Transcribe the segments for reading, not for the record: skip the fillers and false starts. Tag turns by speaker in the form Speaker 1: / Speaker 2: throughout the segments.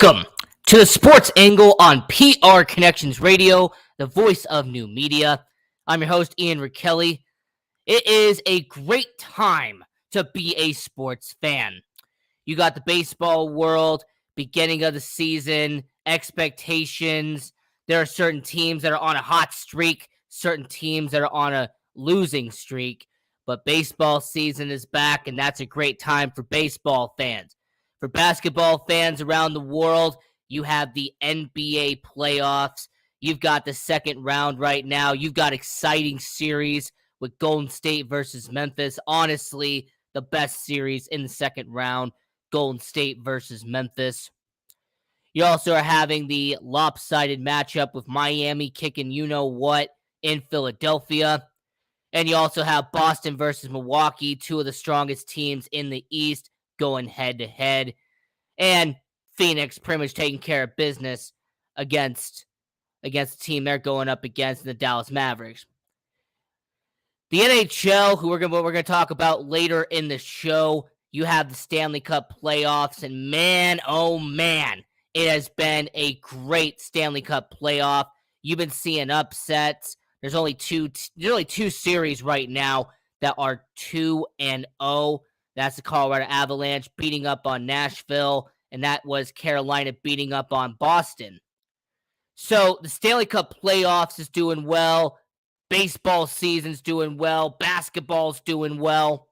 Speaker 1: Welcome to the Sports Angle on PR Connections Radio, the voice of new media. I'm your host, Ian Rickelli. It is a great time to be a sports fan. You got the baseball world, beginning of the season, expectations. There are certain teams that are on a hot streak, certain teams that are on a losing streak. But baseball season is back, and that's a great time for baseball fans. For basketball fans around the world, you have the NBA playoffs. You've got the second round right now. You've got exciting series with Golden State versus Memphis. Honestly, the best series in the second round, Golden State versus Memphis. You also are having the lopsided matchup with Miami kicking you-know-what in Philadelphia. And you also have Boston versus Milwaukee, two of the strongest teams in the East, going head-to-head. And Phoenix pretty much taking care of business against the team they're going up against, the Dallas Mavericks. The NHL, who we're going to talk about later in the show, you have the Stanley Cup playoffs, and man, oh man, it has been a great Stanley Cup playoff. You've been seeing upsets. There's only two series right now that are 2-0. That's the Colorado Avalanche beating up on Nashville, and that was Carolina beating up on Boston. So the Stanley Cup playoffs is doing well. Baseball season's doing well. Basketball's doing well.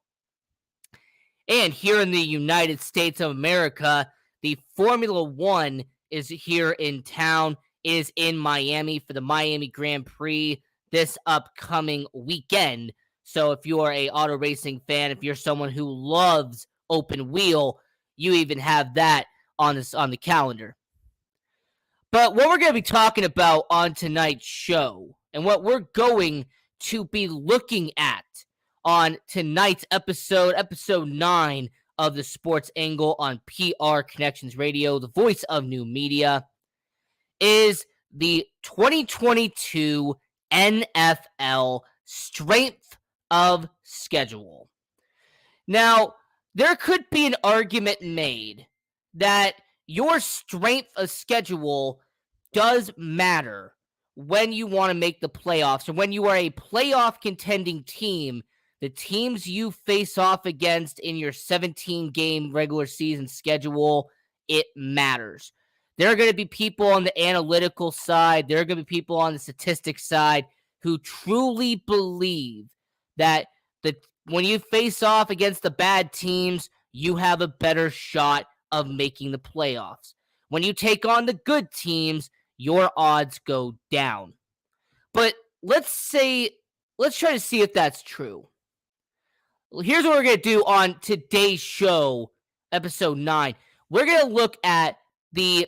Speaker 1: And here in the United States of America, the Formula One is here in town. It is in Miami for the Miami Grand Prix this upcoming weekend. So if you're a auto racing fan, if you're someone who loves open wheel, you even have that on the calendar. But what we're going to be talking about on tonight's show, and what we're going to be looking at on tonight's episode 9 of the Sports Angle on PR Connections Radio, the voice of new media, is the 2022 NFL Strength of Schedule. Now, there could be an argument made that your strength of schedule does matter when you want to make the playoffs, or when you are a playoff contending team. The teams you face off against in your 17-game regular season schedule, it matters. There are going to be people on the analytical side, there are going to be people on the statistics side who truly believe that when you face off against the bad teams, you have a better shot of making the playoffs. When you take on the good teams, your odds go down. But let's try to see if that's true. Here's what we're going to do on today's show, episode 9. We're going to look at the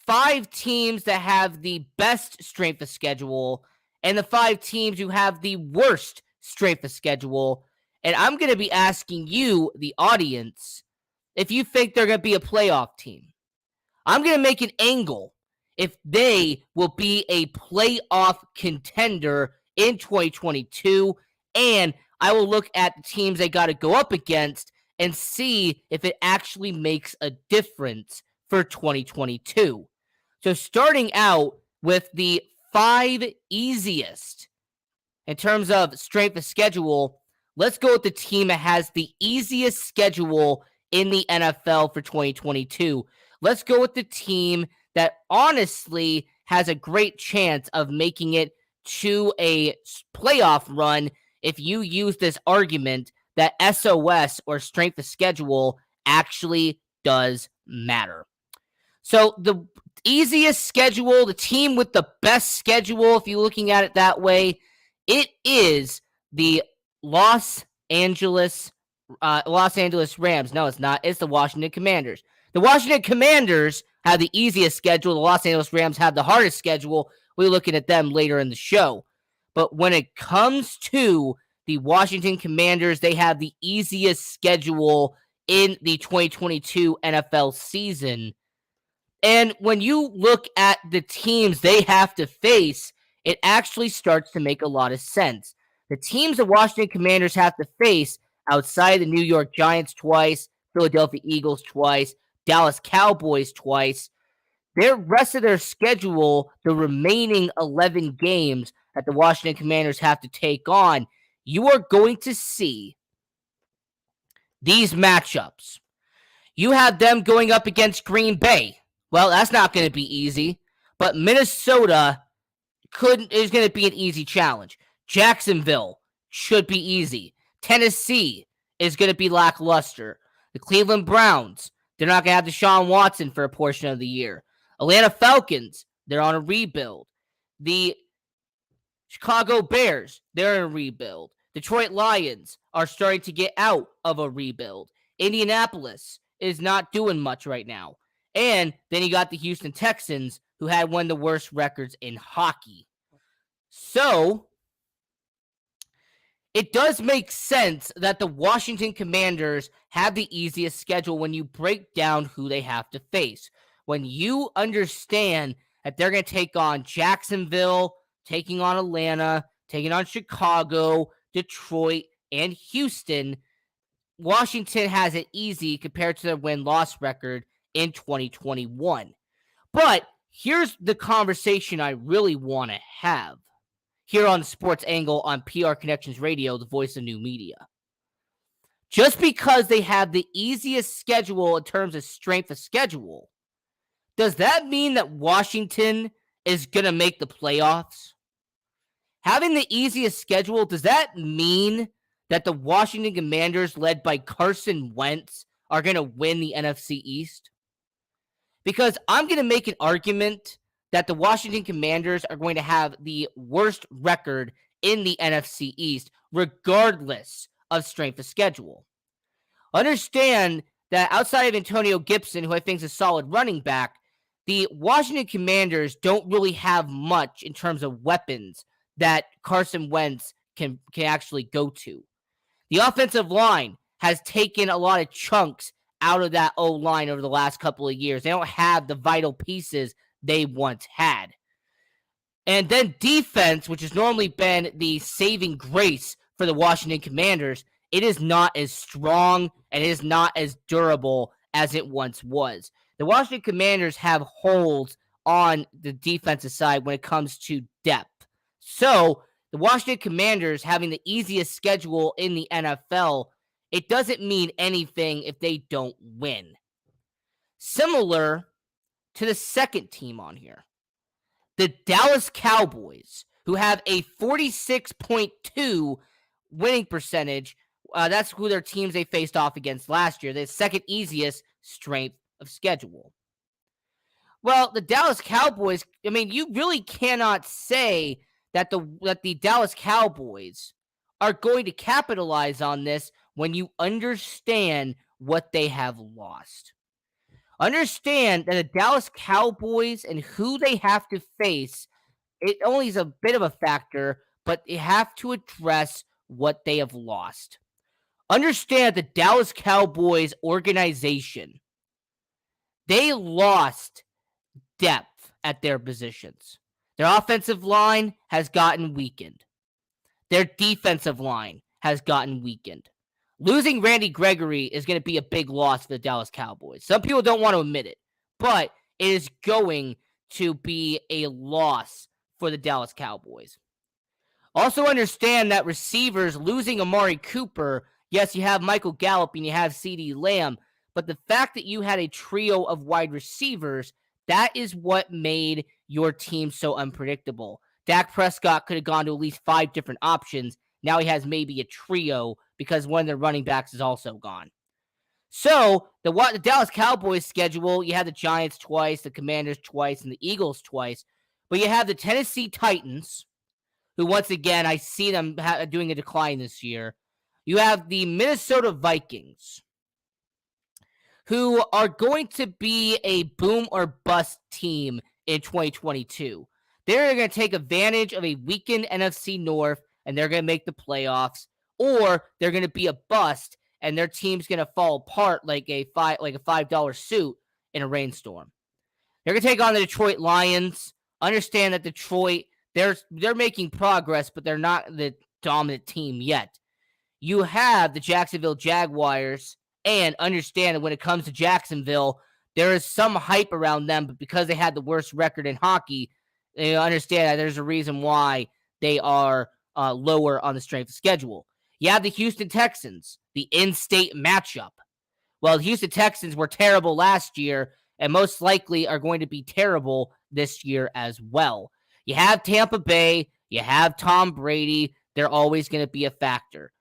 Speaker 1: 5 teams that have the best strength of schedule and the 5 teams who have the worst strength of schedule. And I'm going to be asking you, the audience, if you think they're going to be a playoff team. I'm going to make an angle if they will be a playoff contender in 2022, and I will look at the teams they got to go up against and see if it actually makes a difference for 2022. So starting out with the 5 easiest in terms of strength of schedule, let's go with the team that has the easiest schedule in the NFL for 2022. Let's go with the team that honestly has a great chance of making it to a playoff run if you use this argument that SOS, or strength of schedule, actually does matter. So the easiest schedule, the team with the best schedule, if you're looking at it that way, it is the Los Angeles Rams. No, it's not. It's the Washington Commanders. The Washington Commanders have the easiest schedule. The Los Angeles Rams have the hardest schedule. We're looking at them later in the show. But when it comes to the Washington Commanders, they have the easiest schedule in the 2022 NFL season. And when you look at the teams they have to face, it actually starts to make a lot of sense. The teams the Washington Commanders have to face outside the New York Giants twice, Philadelphia Eagles twice, Dallas Cowboys twice, their rest of their schedule, the remaining 11 games that the Washington Commanders have to take on, you are going to see these matchups. You have them going up against Green Bay. Well, that's not going to be easy, but Minnesota is going to be an easy challenge. Jacksonville should be easy. Tennessee is going to be lackluster. The Cleveland Browns, they're not going to have Deshaun Watson for a portion of the year. Atlanta Falcons, they're on a rebuild. The Chicago Bears, they're in a rebuild. Detroit Lions are starting to get out of a rebuild. Indianapolis is not doing much right now. And then you got the Houston Texans, who had one of the worst records in hockey. So, it does make sense that the Washington Commanders have the easiest schedule when you break down who they have to face. When you understand that they're going to take on Jacksonville, taking on Atlanta, taking on Chicago, Detroit, and Houston, Washington has it easy compared to their win-loss record in 2021. But here's the conversation I really want to have here on Sports Angle on PR Connections Radio, the voice of new media. Just because they have the easiest schedule in terms of strength of schedule, does that mean that Washington is going to make the playoffs? Having the easiest schedule, does that mean that the Washington Commanders, led by Carson Wentz, are going to win the NFC East? Because I'm going to make an argument that the Washington Commanders are going to have the worst record in the NFC East, regardless of strength of schedule. Understand that outside of Antonio Gibson, who I think is a solid running back, the Washington Commanders don't really have much in terms of weapons that Carson Wentz can actually go to. The offensive line has taken a lot of chunks out of that O-line over the last couple of years. They don't have the vital pieces they once had. And then defense, which has normally been the saving grace for the Washington Commanders, it is not as strong and it is not as durable as it once was. The Washington Commanders have holes on the defensive side when it comes to depth. So, the Washington Commanders having the easiest schedule in the NFL, it doesn't mean anything if they don't win. Similar to the second team on here, the Dallas Cowboys, who have a 46.2 winning percentage. That's who their teams they faced off against last year. The second easiest strength of schedule. Well, the Dallas Cowboys, I mean, you really cannot say that the Dallas Cowboys are going to capitalize on this when you understand what they have lost. Understand that the Dallas Cowboys and who they have to face, it only is a bit of a factor, but they have to address what they have lost. Understand the Dallas Cowboys organization, they lost depth at their positions. Their offensive line has gotten weakened. Their defensive line has gotten weakened. Losing Randy Gregory is going to be a big loss for the Dallas Cowboys. Some people don't want to admit it, but it is going to be a loss for the Dallas Cowboys. Also understand that receivers, losing Amari Cooper, yes, you have Michael Gallup and you have CeeDee Lamb, but the fact that you had a trio of wide receivers, that is what made your team so unpredictable. Dak Prescott could have gone to at least 5 different options. Now he has maybe a trio because one of their running backs is also gone. So, the Dallas Cowboys schedule, you have the Giants twice, the Commanders twice, and the Eagles twice. But you have the Tennessee Titans, who once again, I see them doing a decline this year. You have the Minnesota Vikings, who are going to be a boom or bust team in 2022. They're going to take advantage of a weakened NFC North, and they're going to make the playoffs, or they're going to be a bust, and their team's going to fall apart like a $5 suit in a rainstorm. They're going to take on the Detroit Lions. Understand that Detroit, they're making progress, but they're not the dominant team yet. You have the Jacksonville Jaguars, and understand that when it comes to Jacksonville, there is some hype around them, but because they had the worst record in hockey, they understand that there's a reason why they are lower on the strength of schedule. You have the Houston Texans, the in-state matchup. Well, the Houston Texans were terrible last year and most likely are going to be terrible this year as well. You have Tampa Bay, you have Tom Brady. They're always going to be a factor.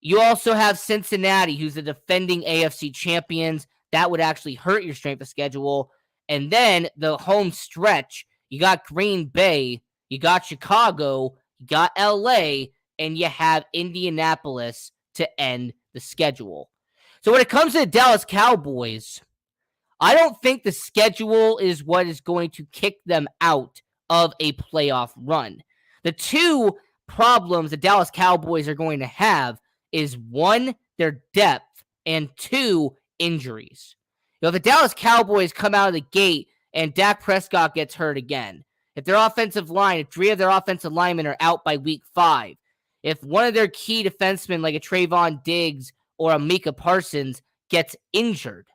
Speaker 1: You also have Cincinnati, who's the defending AFC champions. That would actually hurt your strength of schedule. And then the home stretch, you got Green Bay, you got Chicago, you got LA, and you have Indianapolis to end the schedule. So when it comes to the Dallas Cowboys, I don't think the schedule is what is going to kick them out of a playoff run. The two problems the Dallas Cowboys are going to have is one, their depth, and two, injuries. If the Dallas Cowboys come out of the gate and Dak Prescott gets hurt again, if their offensive line, if 3 of their offensive linemen are out by week 5, if one of their key defensemen like a Trayvon Diggs or a Micah Parsons gets injured,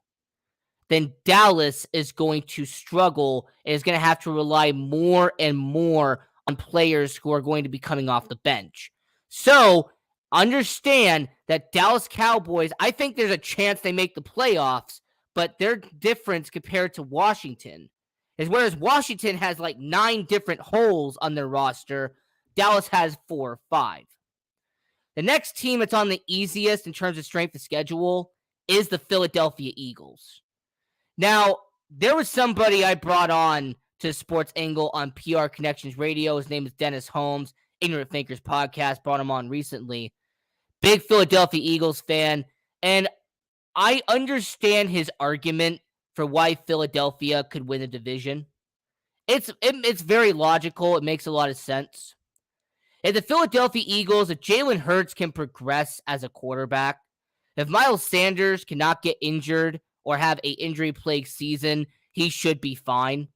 Speaker 1: then Dallas is going to struggle and is going to have to rely more and more on players who are going to be coming off the bench. So understand that Dallas Cowboys, I think there's a chance they make the playoffs, but their difference compared to Washington is whereas Washington has like 9 different holes on their roster, Dallas has 4 or 5. The next team that's on the easiest in terms of strength of schedule is the Philadelphia Eagles. Now, there was somebody I brought on to Sports Angle on PR Connections Radio. His name is Dennis Holmes, Ignorant Thinkers Podcast, brought him on recently. Big Philadelphia Eagles fan, and I understand his argument for why Philadelphia could win the division. It's very logical. It makes a lot of sense. If the Philadelphia Eagles, if Jalen Hurts can progress as a quarterback, if Miles Sanders cannot get injured or have an injury-plagued season, he should be fine.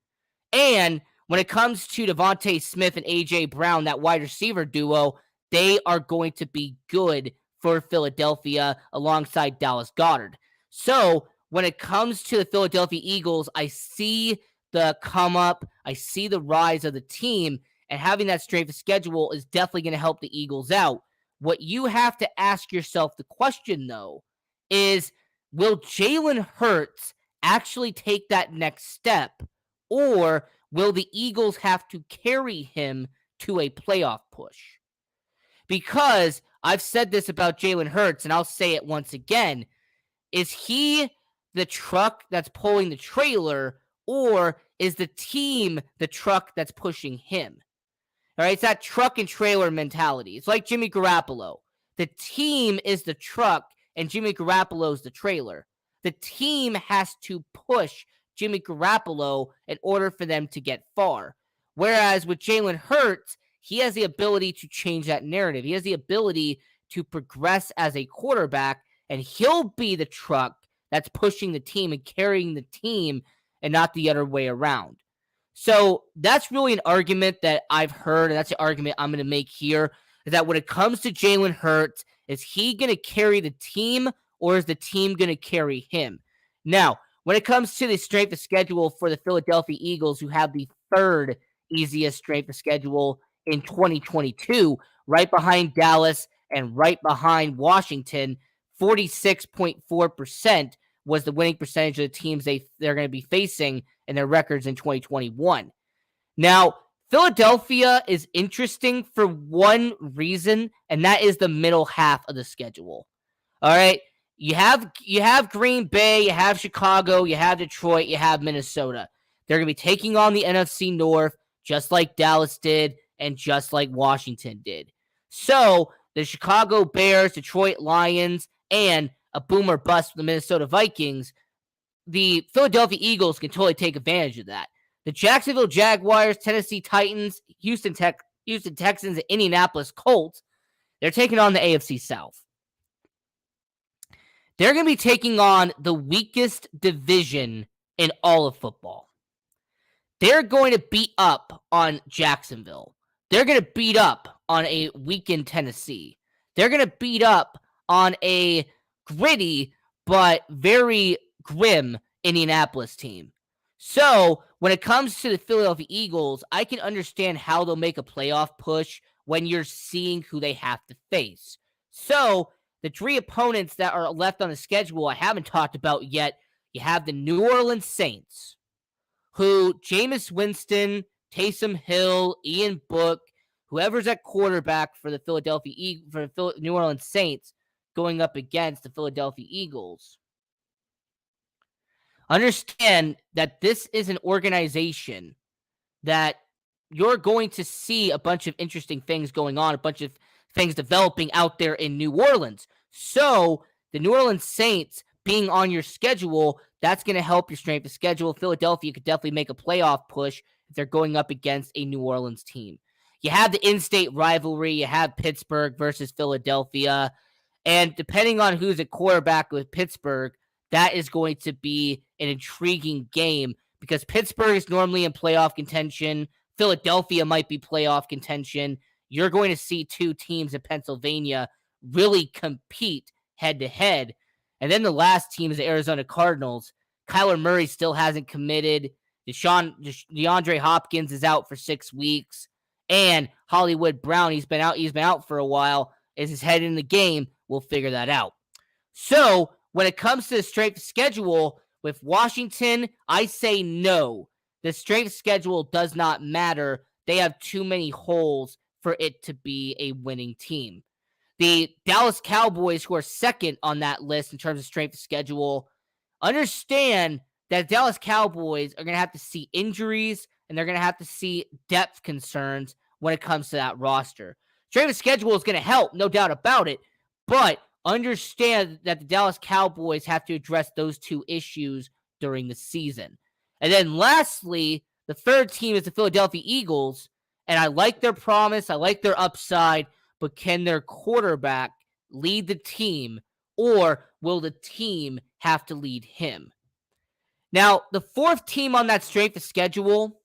Speaker 1: And when it comes to Devontae Smith and A.J. Brown, that wide receiver duo, they are going to be good for Philadelphia alongside Dallas Goedert. So when it comes to the Philadelphia Eagles, I see the come up, I see the rise of the team, and having that strength of schedule is definitely going to help the Eagles out. What you have to ask yourself the question, though, is will Jalen Hurts actually take that next step, or will the Eagles have to carry him to a playoff push? Because I've said this about Jalen Hurts, and I'll say it once again. Is he the truck that's pulling the trailer, or is the team the truck that's pushing him? All right, it's that truck and trailer mentality. It's like Jimmy Garoppolo. The team is the truck, and Jimmy Garoppolo is the trailer. The team has to push Jimmy Garoppolo in order for them to get far. Whereas with Jalen Hurts, he has the ability to change that narrative. He has the ability to progress as a quarterback, and he'll be the truck that's pushing the team and carrying the team and not the other way around. So that's really an argument that I've heard, and that's the argument I'm going to make here, is that when it comes to Jalen Hurts, is he going to carry the team, or is the team going to carry him? Now, when it comes to the strength of schedule for the Philadelphia Eagles, who have the 3rd easiest strength of schedule in 2022, right behind Dallas and right behind Washington, 46.4% was the winning percentage of the teams they're going to be facing in their records in 2021. Now, Philadelphia is interesting for one reason, and that is the middle half of the schedule. All right, you have Green Bay, you have Chicago, you have Detroit, you have Minnesota. They're going to be taking on the NFC North, just like Dallas did and just like Washington did. So the Chicago Bears, Detroit Lions, and a boomer bust with the Minnesota Vikings, the Philadelphia Eagles can totally take advantage of that. The Jacksonville Jaguars, Tennessee Titans, Houston Texans, and Indianapolis Colts, they're taking on the AFC South. They're going to be taking on the weakest division in all of football. They're going to beat up on Jacksonville. They're going to beat up on a weakened Tennessee. They're going to beat up on a gritty but very grim Indianapolis team. So when it comes to the Philadelphia Eagles, I can understand how they'll make a playoff push when you're seeing who they have to face. So the three opponents that are left on the schedule I haven't talked about yet. You have the New Orleans Saints, who Jameis Winston, Taysom Hill, Ian Book, whoever's at quarterback for the New Orleans Saints going up against the Philadelphia Eagles. Understand that this is an organization that you're going to see a bunch of interesting things going on, a bunch of things developing out there in New Orleans. So the New Orleans Saints being on your schedule, that's going to help your strength of schedule. Philadelphia could definitely make a playoff push if they're going up against a New Orleans team. You have the in-state rivalry. You have Pittsburgh versus Philadelphia. And depending on who's at quarterback with Pittsburgh, that is going to be an intriguing game because Pittsburgh is normally in playoff contention. Philadelphia might be playoff contention. You're going to see two teams in Pennsylvania really compete head-to-head. And then the last team is the Arizona Cardinals. Kyler Murray still hasn't committed. DeAndre Hopkins is out for 6 weeks. And Hollywood Brown, he's been out for a while. Is his head in the game? We'll figure that out. So when it comes to the strength of schedule with Washington, I say no. The strength of schedule does not matter. They have too many holes for it to be a winning team. The Dallas Cowboys, who are second on that list in terms of strength of schedule, understand that Dallas Cowboys are going to have to see injuries and they're going to have to see depth concerns when it comes to that roster. Strength of schedule is going to help, no doubt about it, but understand that the Dallas Cowboys have to address those two issues during the season. And then lastly, the third team is the Philadelphia Eagles, and I like their promise, I like their upside, but can their quarterback lead the team, or will the team have to lead him? Now, the fourth team on that strength of schedule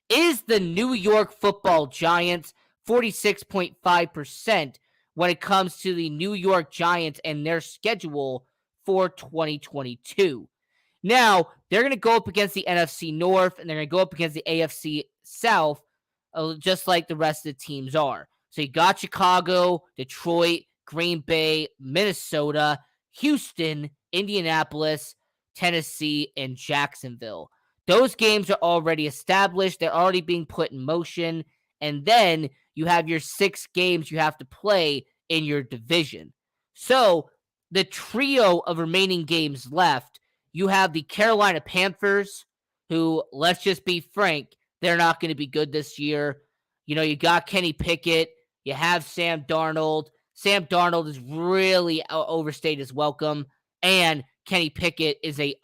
Speaker 1: is the New York Football Giants, 46.5% when it comes to the New York Giants and their schedule for 2022. Now, they're going to go up against the NFC North, and they're going to go up against the AFC South, just like the rest of the teams are. So you got Chicago, Detroit, Green Bay, Minnesota, Houston, Indianapolis, Tennessee, and Jacksonville. Those games are already established. They're already being put in motion. And then you have your 6 games you have to play in your division. So the trio of remaining games left, you have the Carolina Panthers, who, let's just be frank, they're not going to be good this year. You know, you got Kenny Pickett. You have Sam Darnold. Sam Darnold is really overstayed his welcome. And Kenny Pickett is an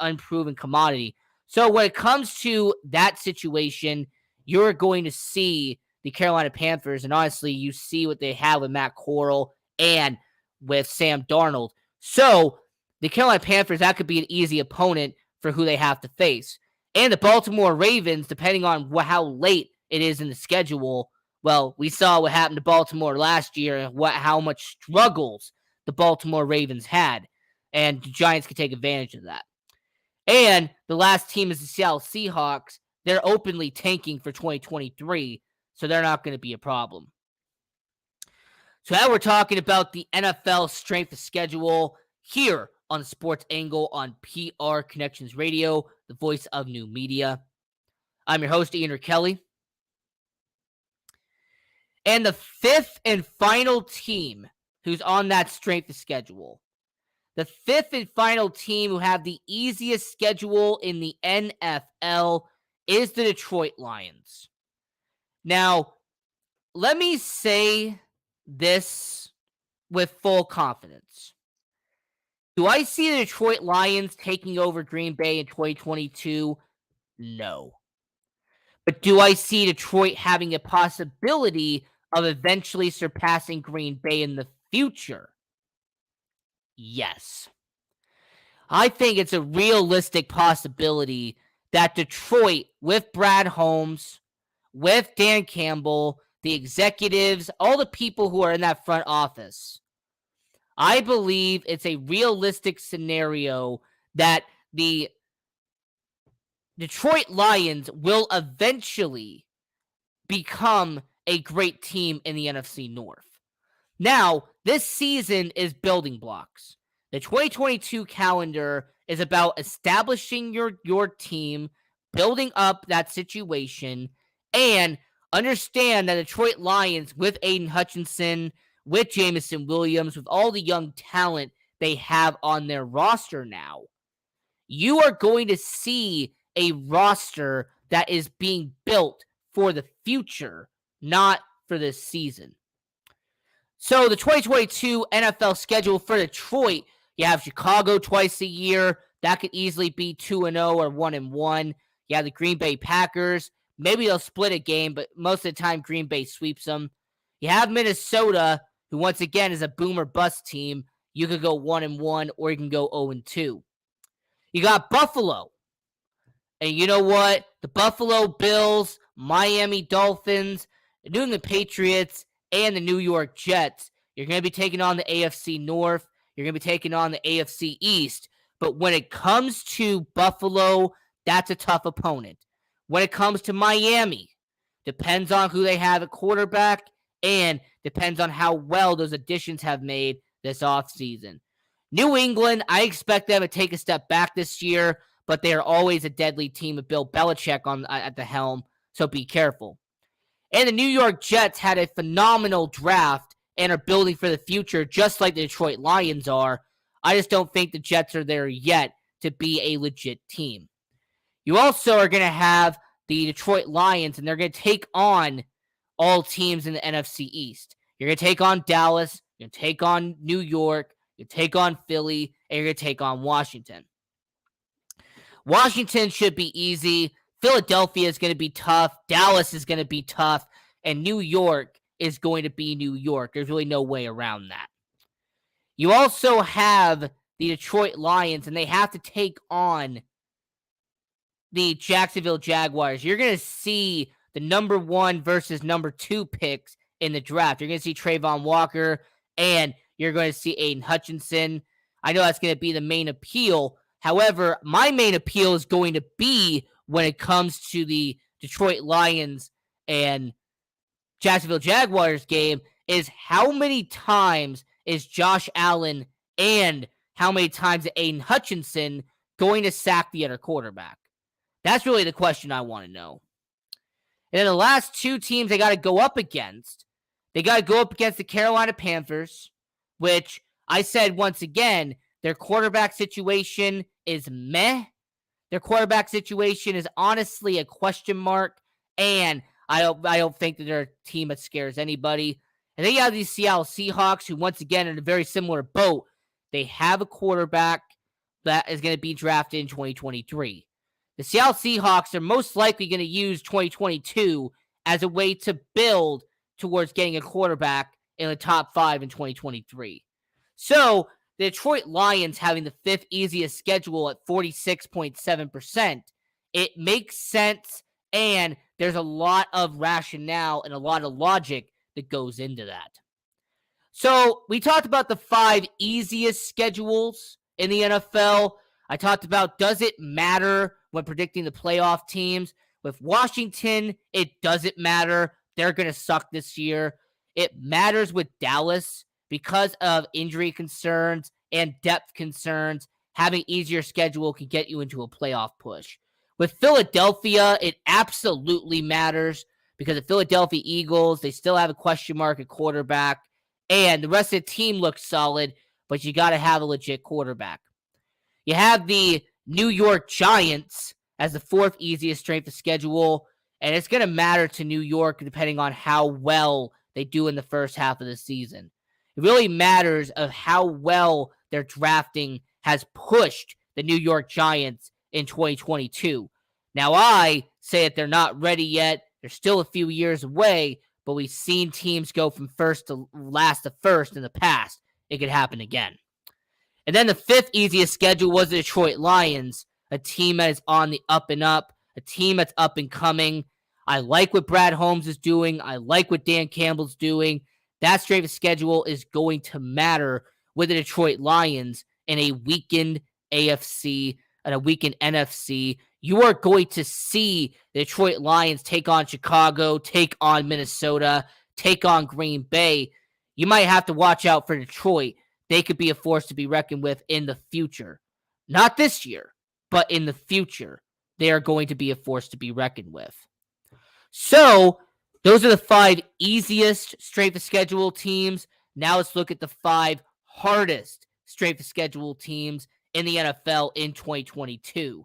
Speaker 1: unproven commodity. So when it comes to that situation, you're going to see the Carolina Panthers, and honestly, you see what they have with Matt Corral and with Sam Darnold. So the Carolina Panthers, that could be an easy opponent for who they have to face. And the Baltimore Ravens, depending on how late it is in the schedule, well, we saw what happened to Baltimore last year and how much struggles the Baltimore Ravens had. And the Giants could take advantage of that. And the last team is the Seattle Seahawks. They're openly tanking for 2023, so they're not going to be a problem. So now we're talking about the NFL strength of schedule here on the Sports Angle on PR Connections Radio, the voice of new media. I'm your host, Ian Kelly. And the fifth and final team who's on that strength of schedule, the fifth and final team who have the easiest schedule in the NFL is the Detroit Lions. Now, let me say this with full confidence. Do I see the Detroit Lions taking over Green Bay in 2022? No. But do I see Detroit having a possibility of eventually surpassing Green Bay in the future? Yes. I think it's a realistic possibility that Detroit, with Brad Holmes, with Dan Campbell, the executives, all the people who are in that front office, I believe it's a realistic scenario that the Detroit Lions will eventually become a great team in the NFC North. Now, this season is building blocks. The 2022 calendar is about establishing your team, building up that situation, and understand that Detroit Lions with Aiden Hutchinson, with Jamison Williams, with all the young talent they have on their roster now, you are going to see a roster that is being built for the future, not for this season. So the 2022 NFL schedule for Detroit, you have Chicago twice a year. That could easily be 2-0 or 1-1. You have the Green Bay Packers. Maybe they'll split a game, but most of the time Green Bay sweeps them. You have Minnesota, who once again is a boom or bust team. You could go 1-1 or you can go 0-2. You got Buffalo. And you know what? The Buffalo Bills, Miami Dolphins, the New England Patriots, and the New York Jets. You're going to be taking on the AFC North. You're going to be taking on the AFC East. But when it comes to Buffalo, that's a tough opponent. When it comes to Miami, depends on who they have at quarterback and depends on how well those additions have made this offseason. New England, I expect them to take a step back this year, but they are always a deadly team with Bill Belichick at the helm, so be careful. And the New York Jets had a phenomenal draft and are building for the future, just like the Detroit Lions are. I just don't think the Jets are there yet to be a legit team. You also are going to have the Detroit Lions, and they're going to take on all teams in the NFC East. You're going to take on Dallas, you're going to take on New York, you're going to take on Philly, and you're going to take on Washington. Washington should be easy. Philadelphia is going to be tough. Dallas is going to be tough. And New York is going to be New York. There's really no way around that. You also have the Detroit Lions, and they have to take on the Jacksonville Jaguars. You're going to see the number 1 versus number 2 picks in the draft. You're going to see Trayvon Walker, and you're going to see Aiden Hutchinson. I know that's going to be the main appeal. However, my main appeal is going to be when it comes to the Detroit Lions and Jacksonville Jaguars game is how many times is Josh Allen and how many times is Aiden Hutchinson going to sack the other quarterback? That's really the question I want to know. And then the last 2 teams they got to go up against, they got to go up against the Carolina Panthers, which I said once again, their quarterback situation is meh. Their quarterback situation is honestly a question mark, and I don't think that they're a team that scares anybody. And then you have these Seattle Seahawks, who once again are in a very similar boat. They have a quarterback that is going to be drafted in 2023. The Seattle Seahawks are most likely going to use 2022 as a way to build towards getting a quarterback in the top 5 in 2023. So the Detroit Lions having the 5th easiest schedule at 46.7%, it makes sense, and there's a lot of rationale and a lot of logic that goes into that. So we talked about the 5 easiest schedules in the NFL. I talked about, does it matter when predicting the playoff teams? With Washington, it doesn't matter. They're going to suck this year. It matters with Dallas because of injury concerns and depth concerns. Having easier schedule can get you into a playoff push. With Philadelphia, it absolutely matters because the Philadelphia Eagles, they still have a question mark at quarterback, and the rest of the team looks solid, but you got to have a legit quarterback. You have the New York Giants as the 4th easiest strength of schedule, and it's going to matter to New York depending on how well they do in the first half of the season. It really matters of how well their drafting has pushed the New York Giants in 2022. Now, I say that they're not ready yet. They're still a few years away, but we've seen teams go from first to last to first in the past. It could happen again. And then the 5th easiest schedule was the Detroit Lions, a team that is on the up and up, a team that's up and coming. I like what Brad Holmes is doing. I like what Dan Campbell's doing. That strength of schedule is going to matter with the Detroit Lions in a weakened AFC and a weakened NFC. You are going to see the Detroit Lions take on Chicago, take on Minnesota, take on Green Bay. You might have to watch out for Detroit. They could be a force to be reckoned with in the future. Not this year, but in the future. They are going to be a force to be reckoned with. So, those are the 5 easiest strength of schedule teams. Now let's look at the 5 hardest strength of schedule teams in the NFL in 2022.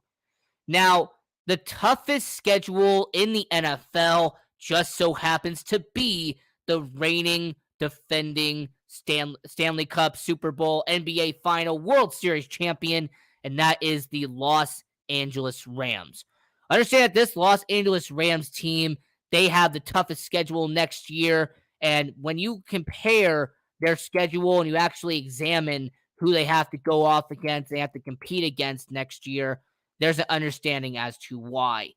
Speaker 1: Now, the toughest schedule in the NFL just so happens to be the reigning, defending Stanley Cup, Super Bowl, NBA Final, World Series champion, and that is the Los Angeles Rams. Understand that this Los Angeles Rams team, they have the toughest schedule next year, and when you compare their schedule and you actually examine who they have to go off against, they have to compete against next year, there's an understanding as to why.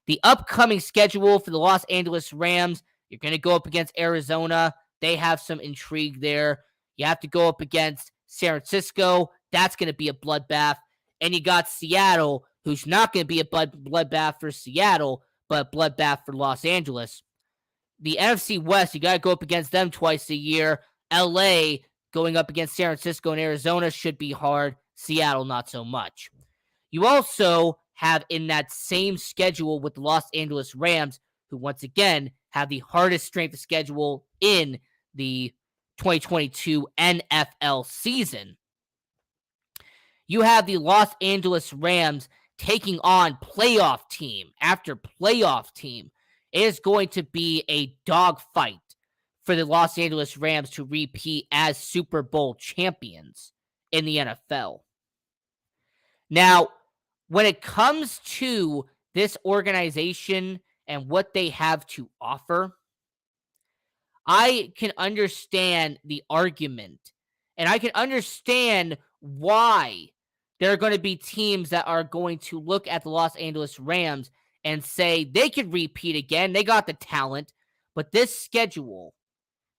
Speaker 1: The upcoming schedule for the Los Angeles Rams, you're going to go up against Arizona. They have some intrigue there. You have to go up against San Francisco. That's going to be a bloodbath. And you got Seattle, who's not going to be a bloodbath for Seattle, but a bloodbath for Los Angeles. The NFC West, you got to go up against them twice a year. LA going up against San Francisco and Arizona should be hard. Seattle, not so much. You also have in that same schedule with the Los Angeles Rams, who once again have the hardest strength of schedule in the 2022 NFL season. You have the Los Angeles Rams taking on playoff team after playoff team. It is going to be a dogfight for the Los Angeles Rams to repeat as Super Bowl champions in the NFL. Now, when it comes to this organization and what they have to offer, I can understand the argument, and I can understand why there are going to be teams that are going to look at the Los Angeles Rams and say they could repeat again. They got the talent, but this schedule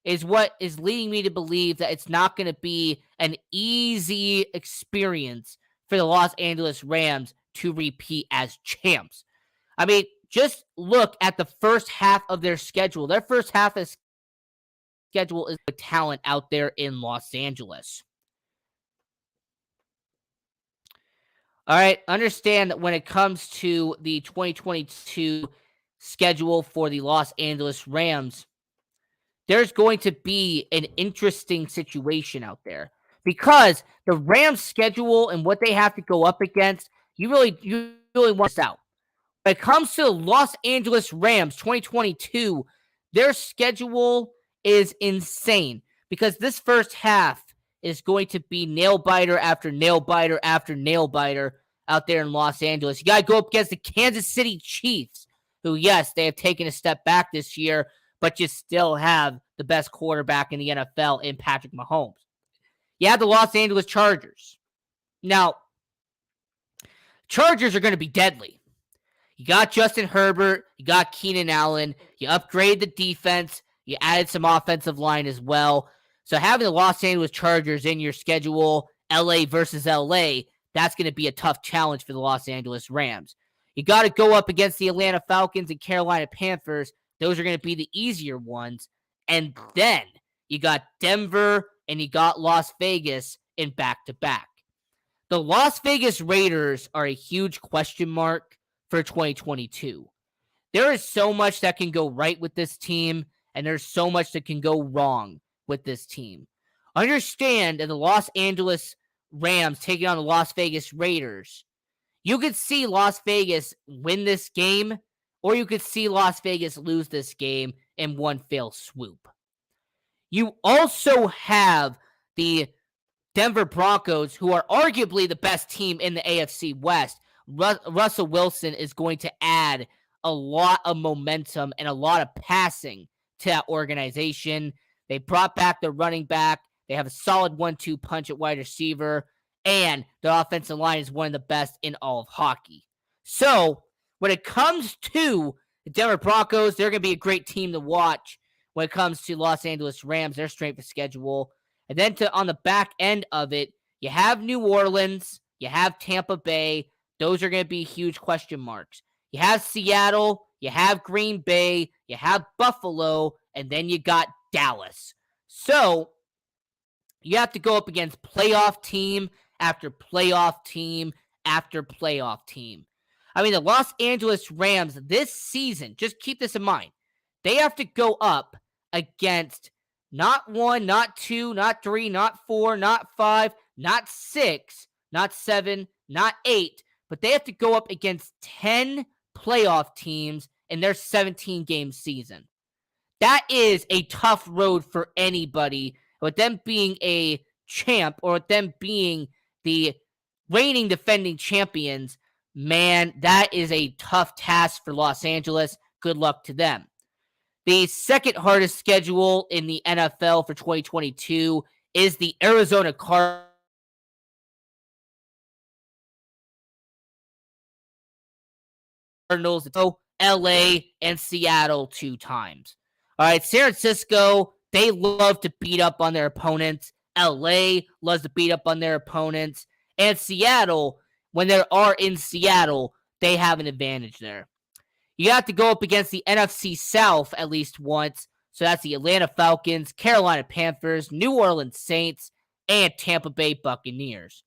Speaker 1: is what is leading me to believe that it's not going to be an easy experience for the Los Angeles Rams to repeat as champs. I mean, just look at the first half of their schedule. Their first half of schedule is the talent out there in Los Angeles. All right, understand that when it comes to the 2022 schedule for the Los Angeles Rams, there's going to be an interesting situation out there because the Rams schedule and what they have to go up against, you really want this out. When it comes to the Los Angeles Rams 2022, their schedule is insane because this first half is going to be nail biter after nail biter after nail biter out there in Los Angeles. You got to go up against the Kansas City Chiefs, who, yes, they have taken a step back this year, but you still have the best quarterback in the NFL in Patrick Mahomes. You have the Los Angeles Chargers. Now, Chargers are going to be deadly. You got Justin Herbert. You got Keenan Allen. You upgrade the defense. You added some offensive line as well. So having the Los Angeles Chargers in your schedule, LA versus LA, that's going to be a tough challenge for the Los Angeles Rams. You got to go up against the Atlanta Falcons and Carolina Panthers. Those are going to be the easier ones. And then you got Denver and you got Las Vegas in back-to-back. The Las Vegas Raiders are a huge question mark for 2022. There is so much that can go right with this team, and there's so much that can go wrong with this team. Understand that the Los Angeles Rams taking on the Las Vegas Raiders, you could see Las Vegas win this game, or you could see Las Vegas lose this game in one fell swoop. You also have the Denver Broncos, who are arguably the best team in the AFC West. Russell Wilson is going to add a lot of momentum and a lot of passing to that organization. They brought back their running back. They have a solid 1-2 punch at wide receiver, and their offensive line is one of the best in all of hockey. So, when it comes to the Denver Broncos, they're going to be a great team to watch. When it comes to Los Angeles Rams, their strength of schedule. And then on the back end of it, you have New Orleans, you have Tampa Bay. Those are going to be huge question marks. You have Seattle, you have Green Bay, you have Buffalo, and then you got Dallas. So you have to go up against playoff team after playoff team after playoff team. I mean, the Los Angeles Rams this season, just keep this in mind, they have to go up against not 1, not 2, not 3, not 4, not 5, not 6, not 7, not 8, but they have to go up against 10 playoff teams in their 17-game season. That is a tough road for anybody, with them being a champ or with them being the reigning defending champions. Man, that is a tough task for Los Angeles. Good luck to them. The second hardest schedule in the NFL for 2022 is the Arizona Cardinals. LA and Seattle 2 times. All right, San Francisco, they love to beat up on their opponents. LA loves to beat up on their opponents. And Seattle, when they are in Seattle, they have an advantage there. You have to go up against the NFC South at least once. So that's the Atlanta Falcons, Carolina Panthers, New Orleans Saints, and Tampa Bay Buccaneers.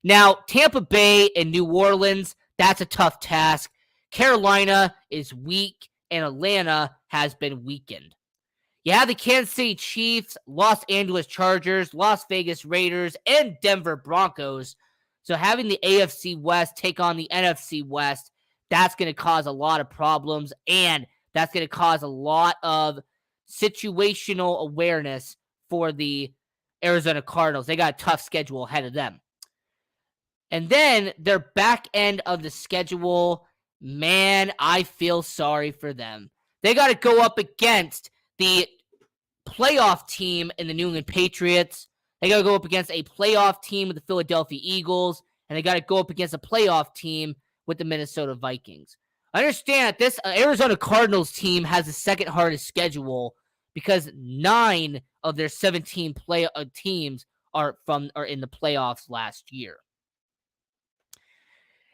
Speaker 1: Now, Tampa Bay and New Orleans, that's a tough task. Carolina is weak, and Atlanta has been weakened. You have the Kansas City Chiefs, Los Angeles Chargers, Las Vegas Raiders, and Denver Broncos. So having the AFC West take on the NFC West, that's going to cause a lot of problems, and that's going to cause a lot of situational awareness for the Arizona Cardinals. They got a tough schedule ahead of them. And then their back end of the schedule, man, I feel sorry for them. They got to go up against the playoff team in the New England Patriots. They got to go up against a playoff team with the Philadelphia Eagles, and they got to go up against a playoff team with the Minnesota Vikings. I understand that this Arizona Cardinals team has the second hardest schedule because 9 of their 17 teams are in the playoffs last year.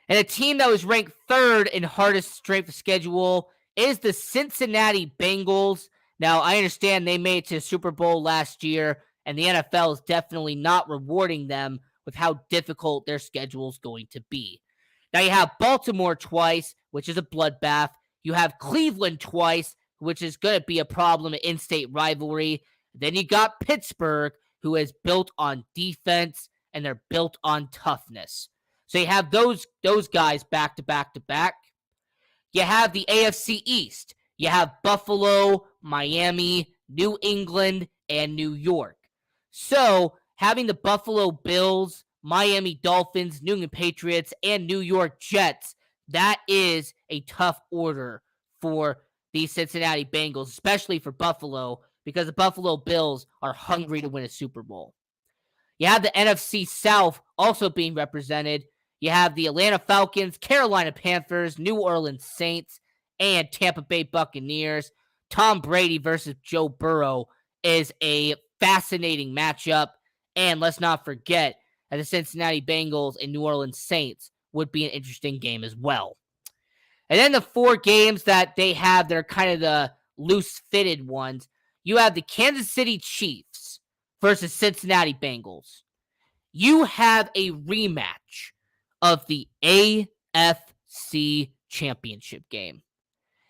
Speaker 1: And a team that was ranked 3rd in hardest strength of schedule is the Cincinnati Bengals. Now, I understand they made it to the Super Bowl last year, and the NFL is definitely not rewarding them with how difficult their schedule is going to be. Now, you have Baltimore twice, which is a bloodbath. You have Cleveland twice, which is going to be a problem, an in-state rivalry. Then you got Pittsburgh, who is built on defense, and they're built on toughness. So you have those guys back to back to back. You have the AFC East. You have Buffalo, Miami, New England, and New York. So having the Buffalo Bills, Miami Dolphins, New England Patriots, and New York Jets, that is a tough order for the Cincinnati Bengals, especially for Buffalo, because the Buffalo Bills are hungry to win a Super Bowl. You have the NFC South also being represented. You have the Atlanta Falcons, Carolina Panthers, New Orleans Saints, and Tampa Bay Buccaneers. Tom Brady versus Joe Burrow is a fascinating matchup. And let's not forget that the Cincinnati Bengals and New Orleans Saints would be an interesting game as well. And then the 4 games that they have, they're kind of the loose-fitted ones. You have the Kansas City Chiefs versus Cincinnati Bengals. You have a rematch of the AFC Championship game.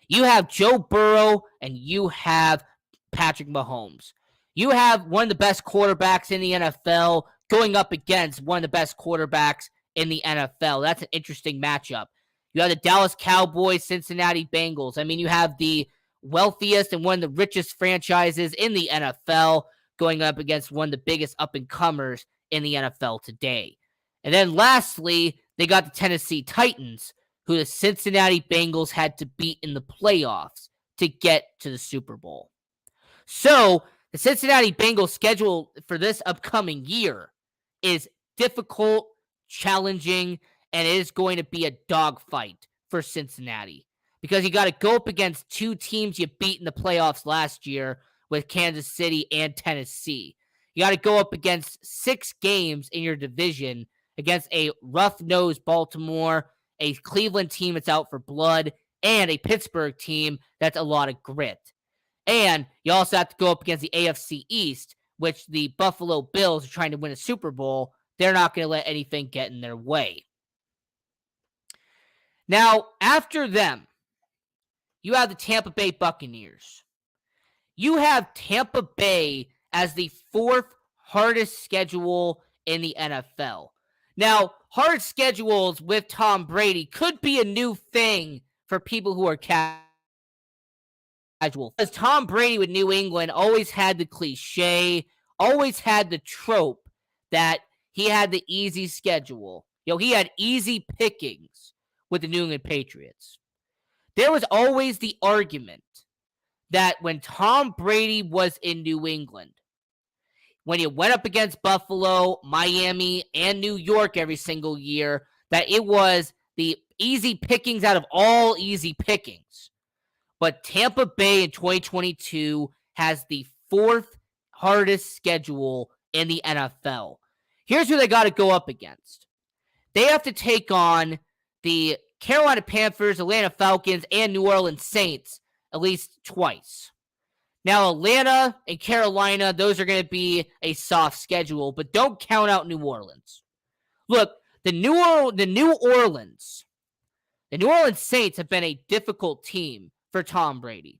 Speaker 1: You have Joe Burrow and you have Patrick Mahomes. You have one of the best quarterbacks in the NFL going up against one of the best quarterbacks in the NFL. That's an interesting matchup. You have the Dallas Cowboys, Cincinnati Bengals. I mean, you have the wealthiest and one of the richest franchises in the NFL going up against one of the biggest up-and-comers in the NFL today. And then lastly, they got the Tennessee Titans, who the Cincinnati Bengals had to beat in the playoffs to get to the Super Bowl. So the Cincinnati Bengals schedule for this upcoming year is difficult, challenging, and it is going to be a dogfight for Cincinnati because you got to go up against 2 teams you beat in the playoffs last year with Kansas City and Tennessee. You got to go up against 6 games in your division against a rough-nosed Baltimore, a Cleveland team that's out for blood, and a Pittsburgh team that's a lot of grit. And you also have to go up against the AFC East, which the Buffalo Bills are trying to win a Super Bowl. They're not going to let anything get in their way. Now, after them, you have the Tampa Bay Buccaneers. You have Tampa Bay as the fourth hardest schedule in the NFL. Now, hard schedules with Tom Brady could be a new thing for people who are casual. Because Tom Brady with New England always had the cliche, always had the trope that he had the easy schedule. He had easy pickings with the New England Patriots. There was always the argument that when Tom Brady was in New England, when he went up against Buffalo, Miami, and New York every single year, that it was the easy pickings out of all easy pickings. But Tampa Bay in 2022 has the fourth hardest schedule in the NFL. Here's who they got to go up against. They have to take on the Carolina Panthers, Atlanta Falcons, and New Orleans Saints at least twice. Now, Atlanta and Carolina, those are going to be a soft schedule, but don't count out New Orleans. Look, the New Orleans Saints have been a difficult team for Tom Brady.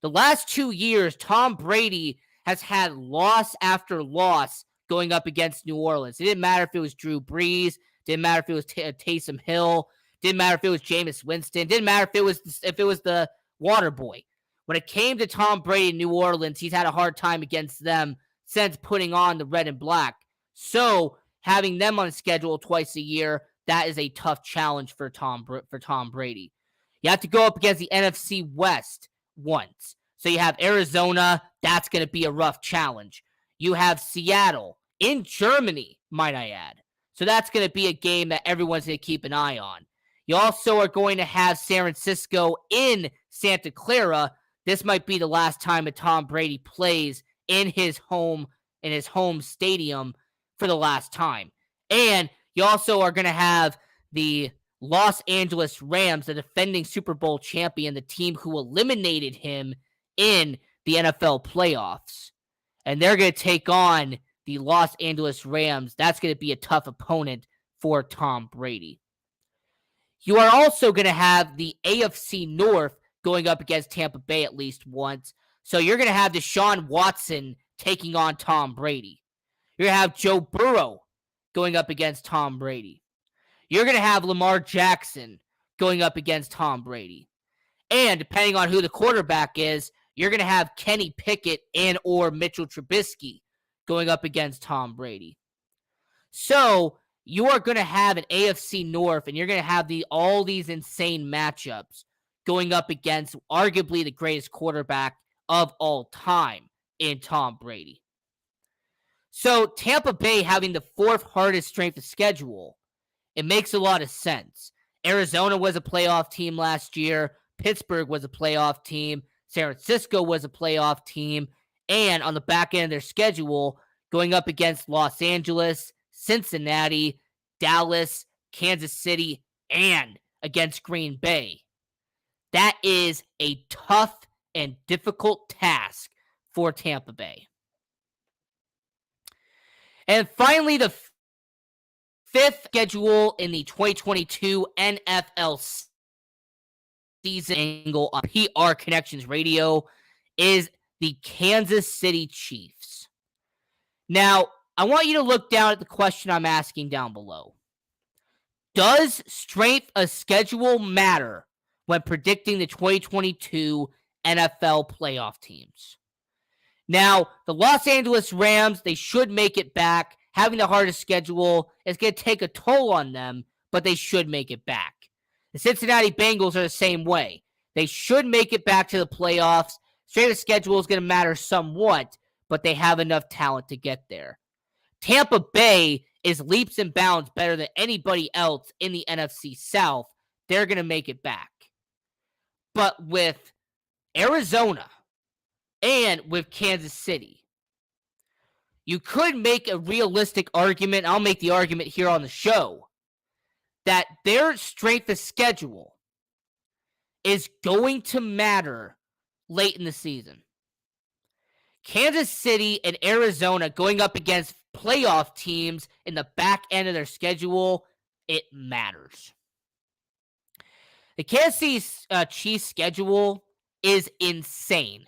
Speaker 1: The last 2 years, Tom Brady has had loss after loss going up against New Orleans. It didn't matter if it was Drew Brees, didn't matter if it was Taysom Hill, didn't matter if it was Jameis Winston, didn't matter if it was the water boy. When it came to Tom Brady in New Orleans, he's had a hard time against them since putting on the red and black. So having them on schedule twice a year, that is a tough challenge for Tom Brady. You have to go up against the NFC West once. So you have Arizona. That's going to be a rough challenge. You have Seattle in Germany, might I add. So that's going to be a game that everyone's going to keep an eye on. You also are going to have San Francisco in Santa Clara. This might be the last time that Tom Brady plays in his home stadium for the last time. And you also are going to have the Los Angeles Rams, the defending Super Bowl champion, the team who eliminated him in the NFL playoffs. And they're going to take on the Los Angeles Rams. That's going to be a tough opponent for Tom Brady. You are also going to have the AFC North going up against Tampa Bay at least once. So you're going to have Deshaun Watson taking on Tom Brady. You're going to have Joe Burrow going up against Tom Brady. You're going to have Lamar Jackson going up against Tom Brady. And depending on who the quarterback is, you're going to have Kenny Pickett and or Mitchell Trubisky going up against Tom Brady. So you are going to have an AFC North, and you're going to have all these insane matchups going up against arguably the greatest quarterback of all time in Tom Brady. So Tampa Bay having the fourth hardest strength of schedule, it makes a lot of sense. Arizona was a playoff team last year. Pittsburgh was a playoff team. San Francisco was a playoff team. And on the back end of their schedule, going up against Los Angeles, Cincinnati, Dallas, Kansas City, and against Green Bay. That is a tough and difficult task for Tampa Bay. And finally, the fifth schedule in the 2022 NFL season angle on PR Connections Radio is the Kansas City Chiefs. Now, I want you to look down at the question I'm asking down below. Does strength of schedule matter when predicting the 2022 NFL playoff teams? Now, the Los Angeles Rams, they should make it back. Having the hardest schedule is going to take a toll on them, but they should make it back. The Cincinnati Bengals are the same way. They should make it back to the playoffs. Strength of schedule is going to matter somewhat, but they have enough talent to get there. Tampa Bay is leaps and bounds better than anybody else in the NFC South. They're going to make it back. But with Arizona and with Kansas City, you could make a realistic argument. I'll make the argument here on the show that their strength of schedule is going to matter late in the season. Kansas City and Arizona going up against playoff teams in the back end of their schedule, it matters. The Kansas City Chiefs schedule is insane.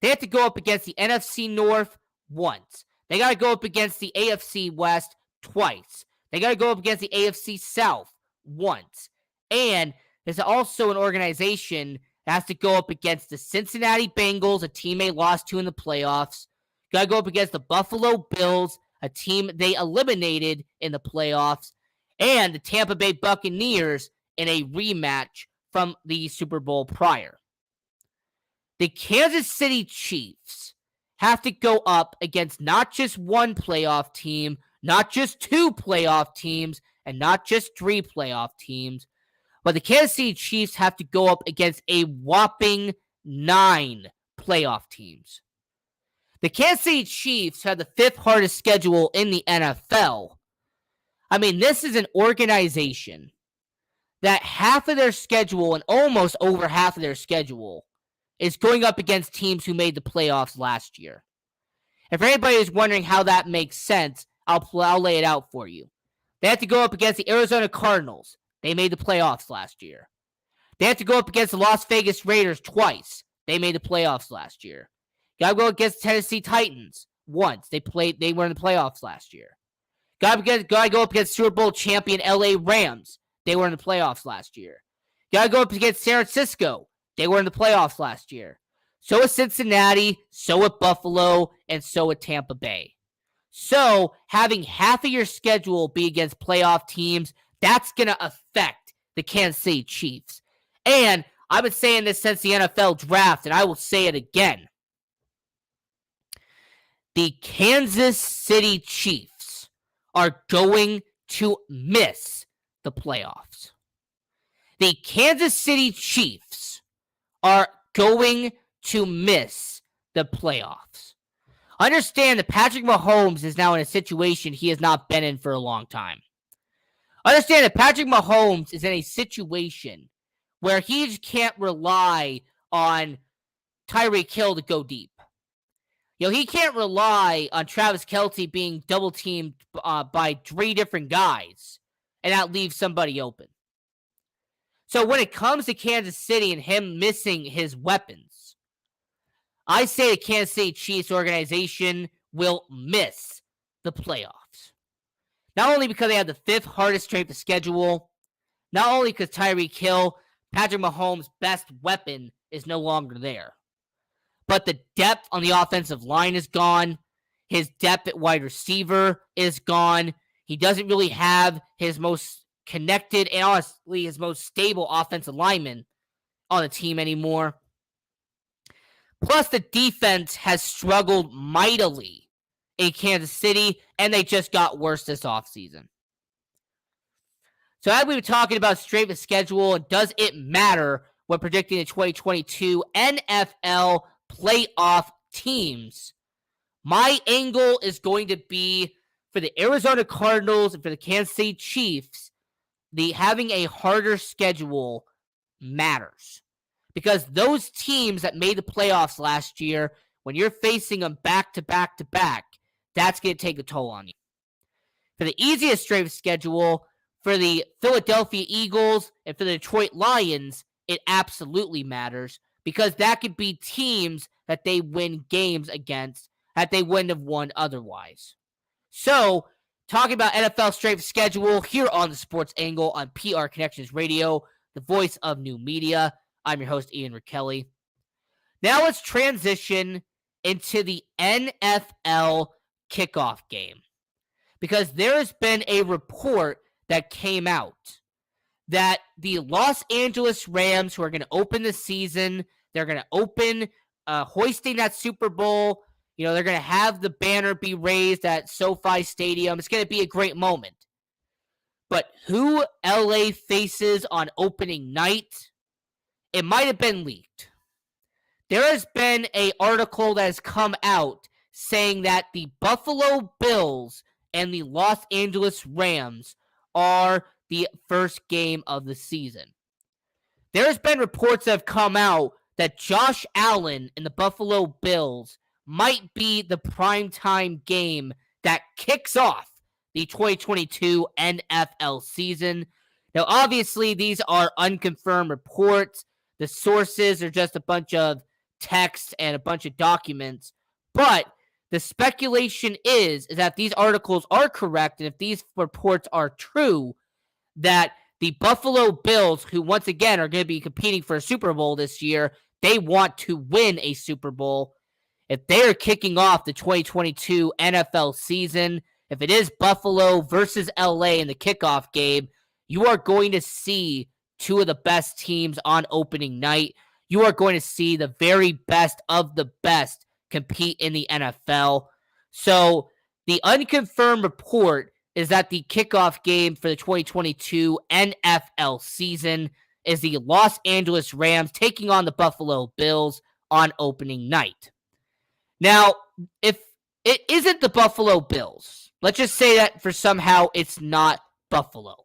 Speaker 1: They have to go up against the NFC North once. They got to go up against the AFC West twice. They got to go up against the AFC South once. And there's also an organization that has to go up against the Cincinnati Bengals, a team they lost to in the playoffs. Got to go up against the Buffalo Bills, a team they eliminated in the playoffs, and the Tampa Bay Buccaneers in a rematch from the Super Bowl prior. The Kansas City Chiefs have to go up against not just one playoff team, not just two playoff teams, and not just three playoff teams, but the Kansas City Chiefs have to go up against a whopping 9 playoff teams. The Kansas City Chiefs have the 5th hardest schedule in the NFL. I mean, this is an organization that half of their schedule and almost over half of their schedule is going up against teams who made the playoffs last year. If anybody is wondering how that makes sense, I'll lay it out for you. They have to go up against the Arizona Cardinals. They made the playoffs last year. They have to go up against the Las Vegas Raiders twice. They made the playoffs last year. Got to go against Tennessee Titans once. They were in the playoffs last year. Got to go up against Super Bowl champion LA Rams. They were in the playoffs last year. Got to go up against San Francisco. They were in the playoffs last year. So is Cincinnati, so is Buffalo, and so is Tampa Bay. So having half of your schedule be against playoff teams, that's going to affect the Kansas City Chiefs. And I've been saying this since the NFL draft, and I will say it again. The Kansas City Chiefs are going to miss the playoffs. The Kansas City Chiefs are going to miss the playoffs. Understand that Patrick Mahomes is now in a situation he has not been in for a long time. Understand that Patrick Mahomes is in a situation where he just can't rely on Tyreek Hill to go deep. He can't rely on Travis Kelce being double-teamed by 3 different guys and not leave somebody open. So when it comes to Kansas City and him missing his weapons, I say the Kansas City Chiefs organization will miss the playoffs. Not only because they have the 5th hardest strength of schedule, not only because Tyreek Hill, Patrick Mahomes' best weapon, is no longer there, but the depth on the offensive line is gone. His depth at wide receiver is gone. He doesn't really have his most connected and honestly his most stable offensive lineman on the team anymore. Plus, the defense has struggled mightily in Kansas City, and they just got worse this offseason. So as we were talking about strength of schedule, does it matter when predicting the 2022 NFL playoff teams? My angle is going to be for the Arizona Cardinals and for the Kansas City Chiefs. Having a harder schedule matters. Because those teams that made the playoffs last year, when you're facing them back to back to back, that's going to take a toll on you. For the easiest strength schedule, for the Philadelphia Eagles and for the Detroit Lions, it absolutely matters because that could be teams that they win games against that they wouldn't have won otherwise. So, talking about NFL strength schedule here on the Sports Angle on PR Connections Radio, the voice of new media. I'm your host, Ian Kelly. Now let's transition into the NFL kickoff game. Because there has been a report that came out that the Los Angeles Rams, who are going to open the season, they're going to open hoisting that Super Bowl. They're going to have the banner be raised at SoFi Stadium. It's going to be a great moment. But who LA faces on opening night, it might have been leaked. There has been an article that has come out saying that the Buffalo Bills and the Los Angeles Rams are the first game of the season. There's been reports that have come out that Josh Allen and the Buffalo Bills might be the primetime game that kicks off the 2022 NFL season. Now, obviously, these are unconfirmed reports. The sources are just a bunch of text and a bunch of documents. But the speculation is that these articles are correct, and if these reports are true, that the Buffalo Bills, who once again are going to be competing for a Super Bowl this year, they want to win a Super Bowl. If they are kicking off the 2022 NFL season, if it is Buffalo versus LA in the kickoff game, you are going to see two of the best teams on opening night. You are going to see the very best of the best compete in the NFL. So the unconfirmed report is that the kickoff game for the 2022 NFL season is the Los Angeles Rams taking on the Buffalo Bills on opening night. Now, if it isn't the Buffalo Bills, let's just say that for somehow it's not Buffalo.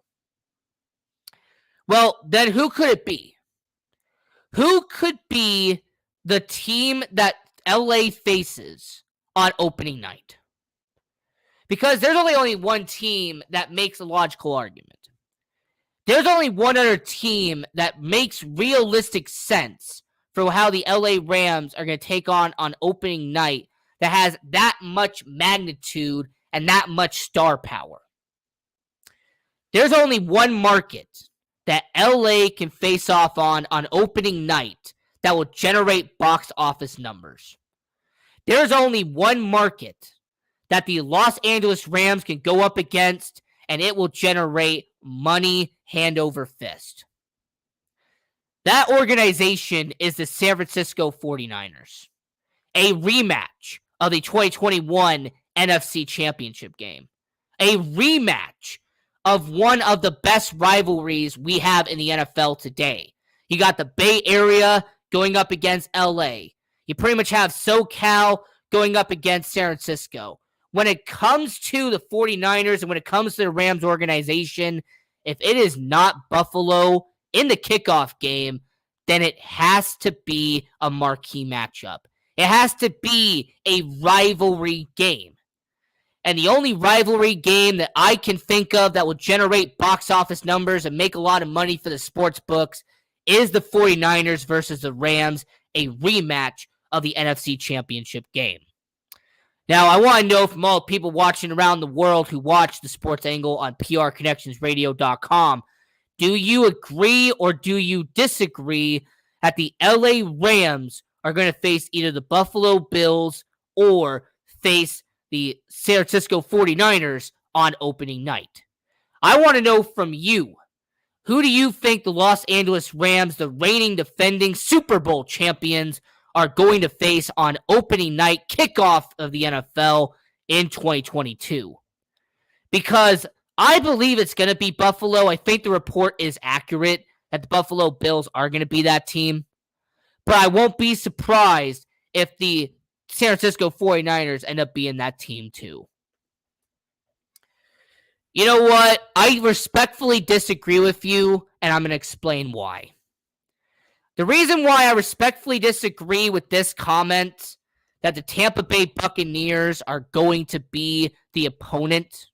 Speaker 1: Well, then who could it be? Who could be the team that LA faces on opening night? Because there's only one team that makes a logical argument. There's only one other team that makes realistic sense for how the LA Rams are going to take on opening night that has that much magnitude and that much star power. There's only one market that LA can face off on opening night that will generate box office numbers. There's only one market that the Los Angeles Rams can go up against, and it will generate money hand over fist. That organization is the San Francisco 49ers, a rematch of the 2021 NFC Championship game, a rematch of one of the best rivalries we have in the NFL today. You got the Bay Area going up against LA. You pretty much have SoCal going up against San Francisco. When it comes to the 49ers and when it comes to the Rams organization, if it is not Buffalo in the kickoff game, then it has to be a marquee matchup. It has to be a rivalry game. And the only rivalry game that I can think of that will generate box office numbers and make a lot of money for the sports books is the 49ers versus the Rams, a rematch of the NFC Championship game. Now, I want to know from all the people watching around the world who watch the Sports Angle on PRConnectionsRadio.com, do you agree or do you disagree that the LA Rams are going to face either the Buffalo Bills or face the San Francisco 49ers on opening night? I want to know from you, who do you think the Los Angeles Rams, the reigning defending Super Bowl champions, are going to face on opening night kickoff of the NFL in 2022? Because I believe it's going to be Buffalo. I think the report is accurate that the Buffalo Bills are going to be that team. But I won't be surprised if the San Francisco 49ers end up being that team too. You know what? I respectfully disagree with you, and I'm going to explain why. The reason why I respectfully disagree with this comment that the Tampa Bay Buccaneers are going to be the opponent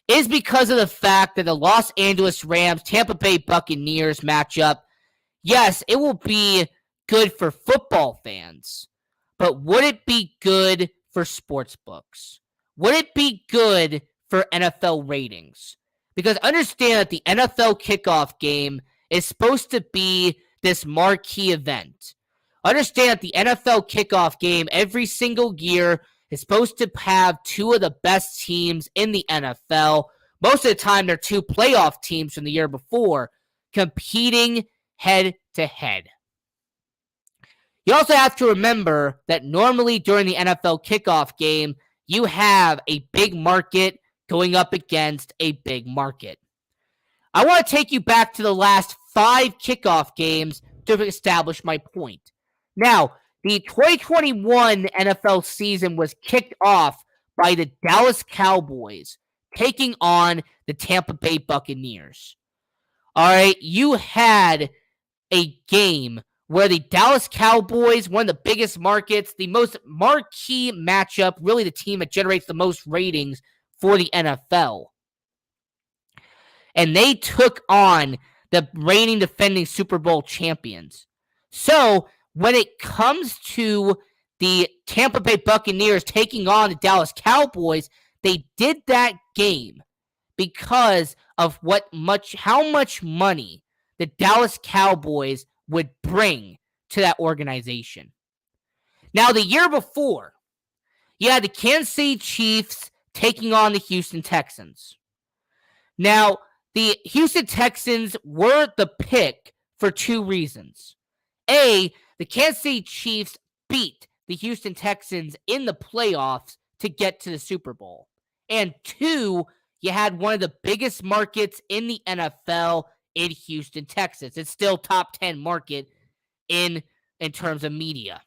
Speaker 1: is because of the fact that the Los Angeles Rams Tampa Bay Buccaneers matchup, yes, it will be good for football fans, but would it be good for sports books? Would it be good for NFL ratings? Because understand that the NFL kickoff game is supposed to be this marquee event. Understand that the NFL kickoff game every single year is supposed to have two of the best teams in the NFL. Most of the time, they're two playoff teams from the year before competing head to head. You also have to remember that normally during the NFL kickoff game, you have a big market going up against a big market. I want to take you back to the last 5 kickoff games to establish my point. Now, the 2021 NFL season was kicked off by the Dallas Cowboys taking on the Tampa Bay Buccaneers. All right, you had a game where the Dallas Cowboys, one of the biggest markets, the most marquee matchup, really the team that generates the most ratings for the NFL. And they took on the reigning defending Super Bowl champions. So when it comes to the Tampa Bay Buccaneers taking on the Dallas Cowboys, they did that game because of how much money the Dallas Cowboys would bring to that organization. Now, the year before, you had the Kansas City Chiefs taking on the Houston Texans. Now, the Houston Texans were the pick for two reasons. A, the Kansas City Chiefs beat the Houston Texans in the playoffs to get to the Super Bowl. And two, you had one of the biggest markets in the NFL in Houston, Texas. It's still top 10 market in terms of media.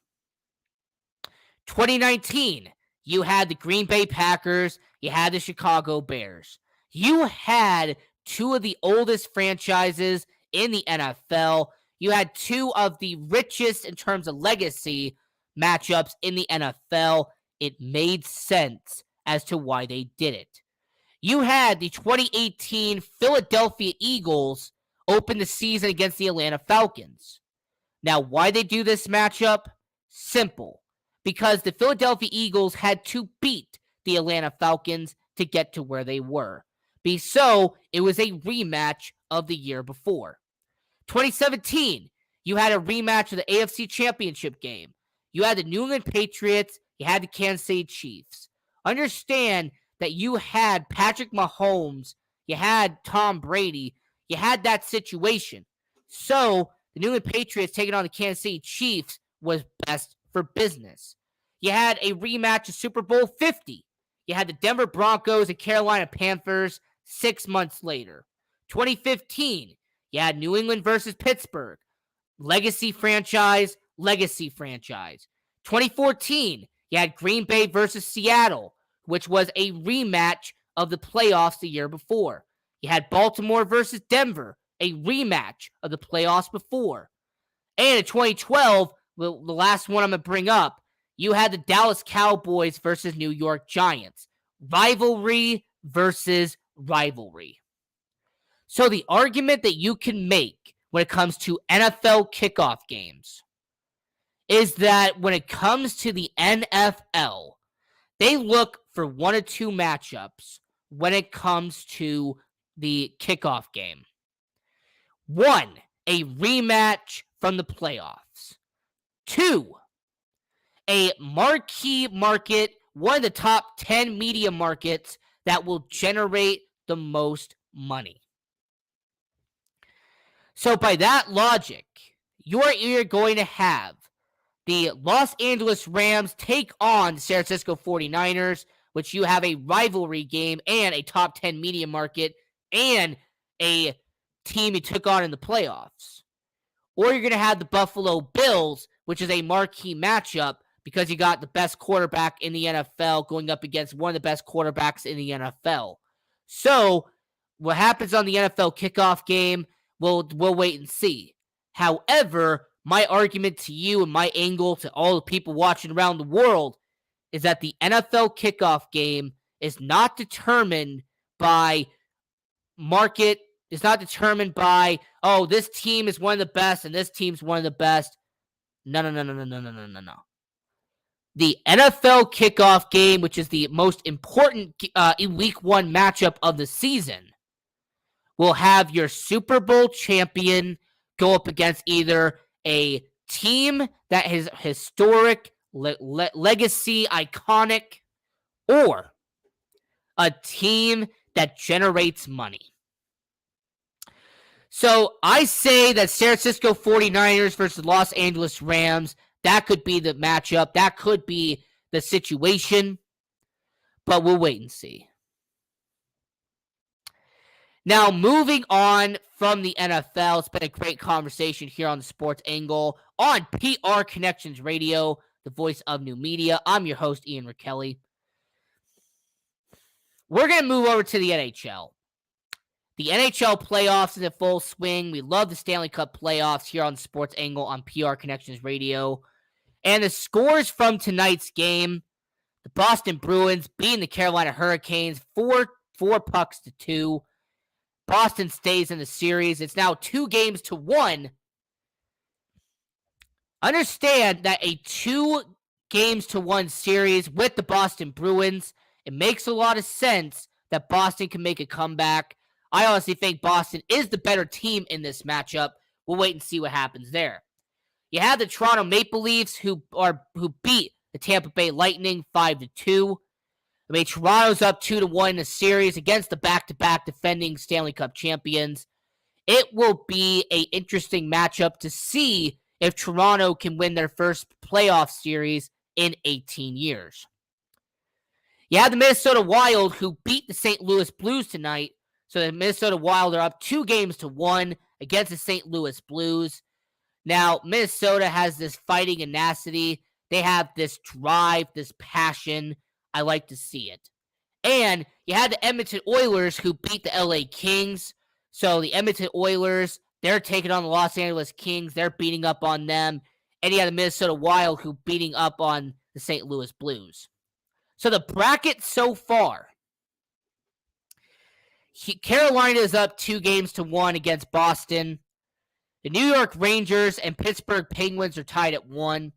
Speaker 1: 2019, you had the Green Bay Packers, you had the Chicago Bears. You had two of the oldest franchises in the NFL. You had two of the richest in terms of legacy matchups in the NFL. It made sense as to why they did it. You had the 2018 Philadelphia Eagles open the season against the Atlanta Falcons. Now, why they do this matchup? Simple. Because the Philadelphia Eagles had to beat the Atlanta Falcons to get to where they were. So, it was a rematch of the year before. 2017, you had a rematch of the AFC Championship game. You had the New England Patriots, you had the Kansas City Chiefs. Understand that you had Patrick Mahomes, you had Tom Brady, you had that situation. So, the New England Patriots taking on the Kansas City Chiefs was best for business. You had a rematch of Super Bowl 50. You had the Denver Broncos and Carolina Panthers 6 months later. 2015, you had New England versus Pittsburgh. Legacy franchise, legacy franchise. 2014, you had Green Bay versus Seattle, which was a rematch of the playoffs the year before. You had Baltimore versus Denver, a rematch of the playoffs before. And in 2012, the last one I'm going to bring up, you had the Dallas Cowboys versus New York Giants. Rivalry versus rivalry. So the argument that you can make when it comes to NFL kickoff games is that when it comes to the NFL, they look for one or two matchups when it comes to the kickoff game. One, a rematch from the playoffs. Two, a marquee market, one of the top 10 media markets that will generate the most money. So by that logic, you're either going to have the Los Angeles Rams take on the San Francisco 49ers, which you have a rivalry game and a top 10 media market and a team you took on in the playoffs. Or you're going to have the Buffalo Bills, which is a marquee matchup because you got the best quarterback in the NFL going up against one of the best quarterbacks in the NFL. So, what happens on the NFL kickoff game, we'll wait and see. However, my argument to you and my angle to all the people watching around the world is that the NFL kickoff game is not determined by market. It's not determined by, oh, this team is one of the best and this team's one of the best. No. The NFL kickoff game, which is the most important week one matchup of the season, will have your Super Bowl champion go up against either a team that is historic, legacy, iconic, or a team that generates money. So I say that San Francisco 49ers versus Los Angeles Rams, that could be the matchup. That could be the situation. But we'll wait and see. Now, moving on from the NFL, it's been a great conversation here on the Sports Angle on PR Connections Radio, the voice of new media. I'm your host, Ian Rakelli. we're going to move over to the NHL. The NHL playoffs is in full swing. We love the Stanley Cup playoffs here on Sports Angle on PR Connections Radio. And the scores from tonight's game, the Boston Bruins beating the Carolina Hurricanes 4-2. Boston stays in the series. It's now 2-1. Understand that a 2-1 series with the Boston Bruins, it makes a lot of sense that Boston can make a comeback. I honestly think Boston is the better team in this matchup. We'll wait and see what happens there. You have the Toronto Maple Leafs who beat the Tampa Bay Lightning 5-2. I mean, Toronto's up 2-1 in the series against the back-to-back defending Stanley Cup champions. It will be an interesting matchup to see if Toronto can win their first playoff series in 18 years. You have the Minnesota Wild who beat the St. Louis Blues tonight. So the Minnesota Wild are up 2-1 against the St. Louis Blues. Now, Minnesota has this fighting tenacity. They have this drive, this passion. I like to see it. And you had the Edmonton Oilers who beat the LA Kings. So the Edmonton Oilers, they're taking on the Los Angeles Kings. They're beating up on them. And you had the Minnesota Wild who beating up on the St. Louis Blues. So the bracket so far, Carolina is up 2-1 against Boston. The New York Rangers and Pittsburgh Penguins are tied at 1.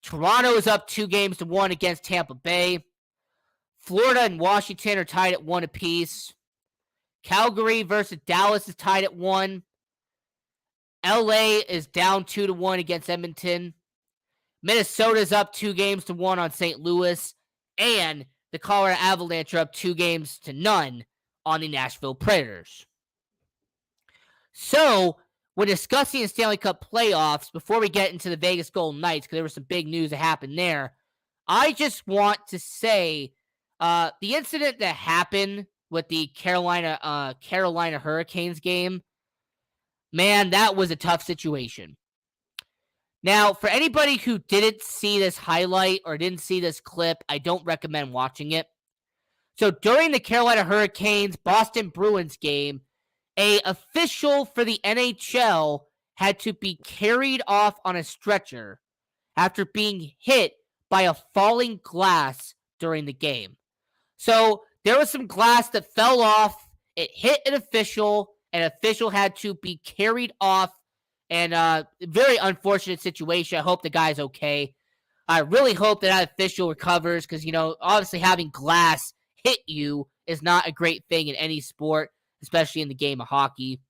Speaker 1: Toronto is up 2-1 against Tampa Bay. Florida and Washington are tied at 1 apiece. Calgary versus Dallas is tied at 1. LA is down 2-1 against Edmonton. Minnesota is up 2-1 on St. Louis. And the Colorado Avalanche are up 2-0 on the Nashville Predators. So, when discussing the Stanley Cup playoffs, before we get into the Vegas Golden Knights, because there was some big news that happened there, I just want to say the incident that happened with the Carolina Hurricanes game, man, that was a tough situation. Now, for anybody who didn't see this highlight or didn't see this clip, I don't recommend watching it. So during the Carolina Hurricanes Boston Bruins game, an official for the NHL had to be carried off on a stretcher after being hit by a falling glass during the game. So there was some glass that fell off. It hit an official. An official had to be carried off. And very unfortunate situation. I hope the guy's okay. I really hope that official recovers because, obviously having glass hit you is not a great thing in any sport, especially in the game of hockey.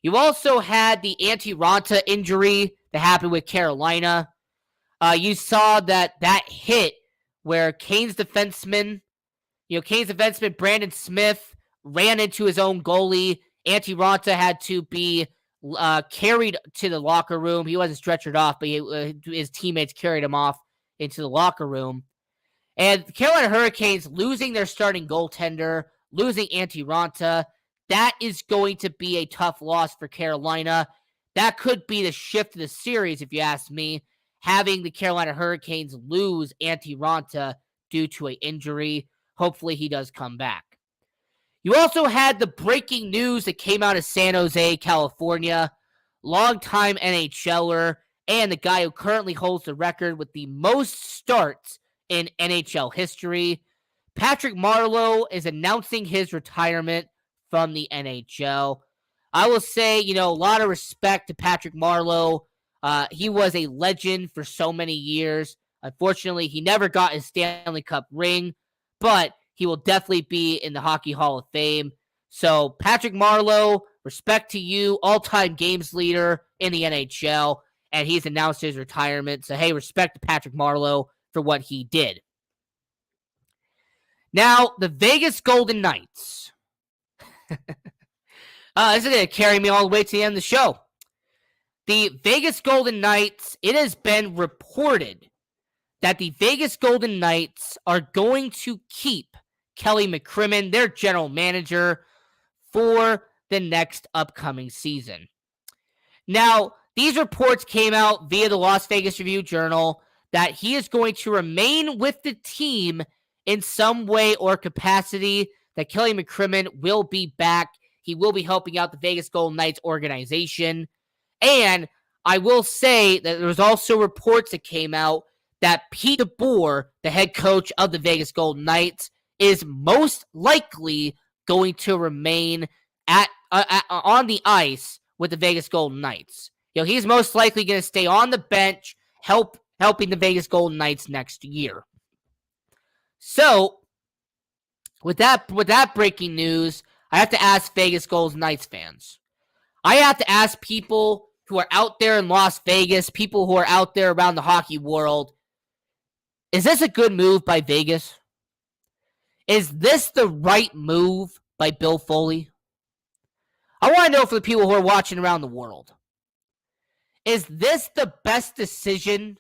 Speaker 1: You also had the Antti Raanta injury that happened with Carolina. You saw that hit where Canes defenseman Brandon Smith ran into his own goalie. Antti Raanta had to be carried to the locker room. He wasn't stretchered off, but his teammates carried him off into the locker room. And the Carolina Hurricanes losing their starting goaltender, losing Antti Raanta, that is going to be a tough loss for Carolina. That could be the shift of the series, if you ask me, having the Carolina Hurricanes lose Antti Raanta due to an injury. Hopefully he does come back. You also had the breaking news that came out of San Jose, California. Longtime NHLer and the guy who currently holds the record with the most starts in NHL history. Patrick Marleau is announcing his retirement from the NHL. I will say, a lot of respect to Patrick Marleau. He was a legend for so many years. Unfortunately, he never got his Stanley Cup ring, but he will definitely be in the Hockey Hall of Fame. So, Patrick Marleau, respect to you, all-time games leader in the NHL, and he's announced his retirement. So, hey, respect to Patrick Marleau for what he did. Now, the Vegas Golden Knights. This is going to carry me all the way to the end of the show. The Vegas Golden Knights, it has been reported that the Vegas Golden Knights are going to keep Kelly McCrimmon, their general manager, for the next upcoming season. Now, these reports came out via the Las Vegas Review-Journal that he is going to remain with the team in some way or capacity that Kelly McCrimmon will be back. He will be helping out the Vegas Golden Knights organization. And I will say that there was also reports that came out that Pete DeBoer, the head coach of the Vegas Golden Knights, is most likely going to remain on the ice with the Vegas Golden Knights. He's most likely going to stay on the bench, helping the Vegas Golden Knights next year. So, with that breaking news, I have to ask Vegas Golden Knights fans. I have to ask people who are out there in Las Vegas, people who are out there around the hockey world, is this a good move by Vegas? Is this the right move by Bill Foley? I want to know for the people who are watching around the world. Is this the best decision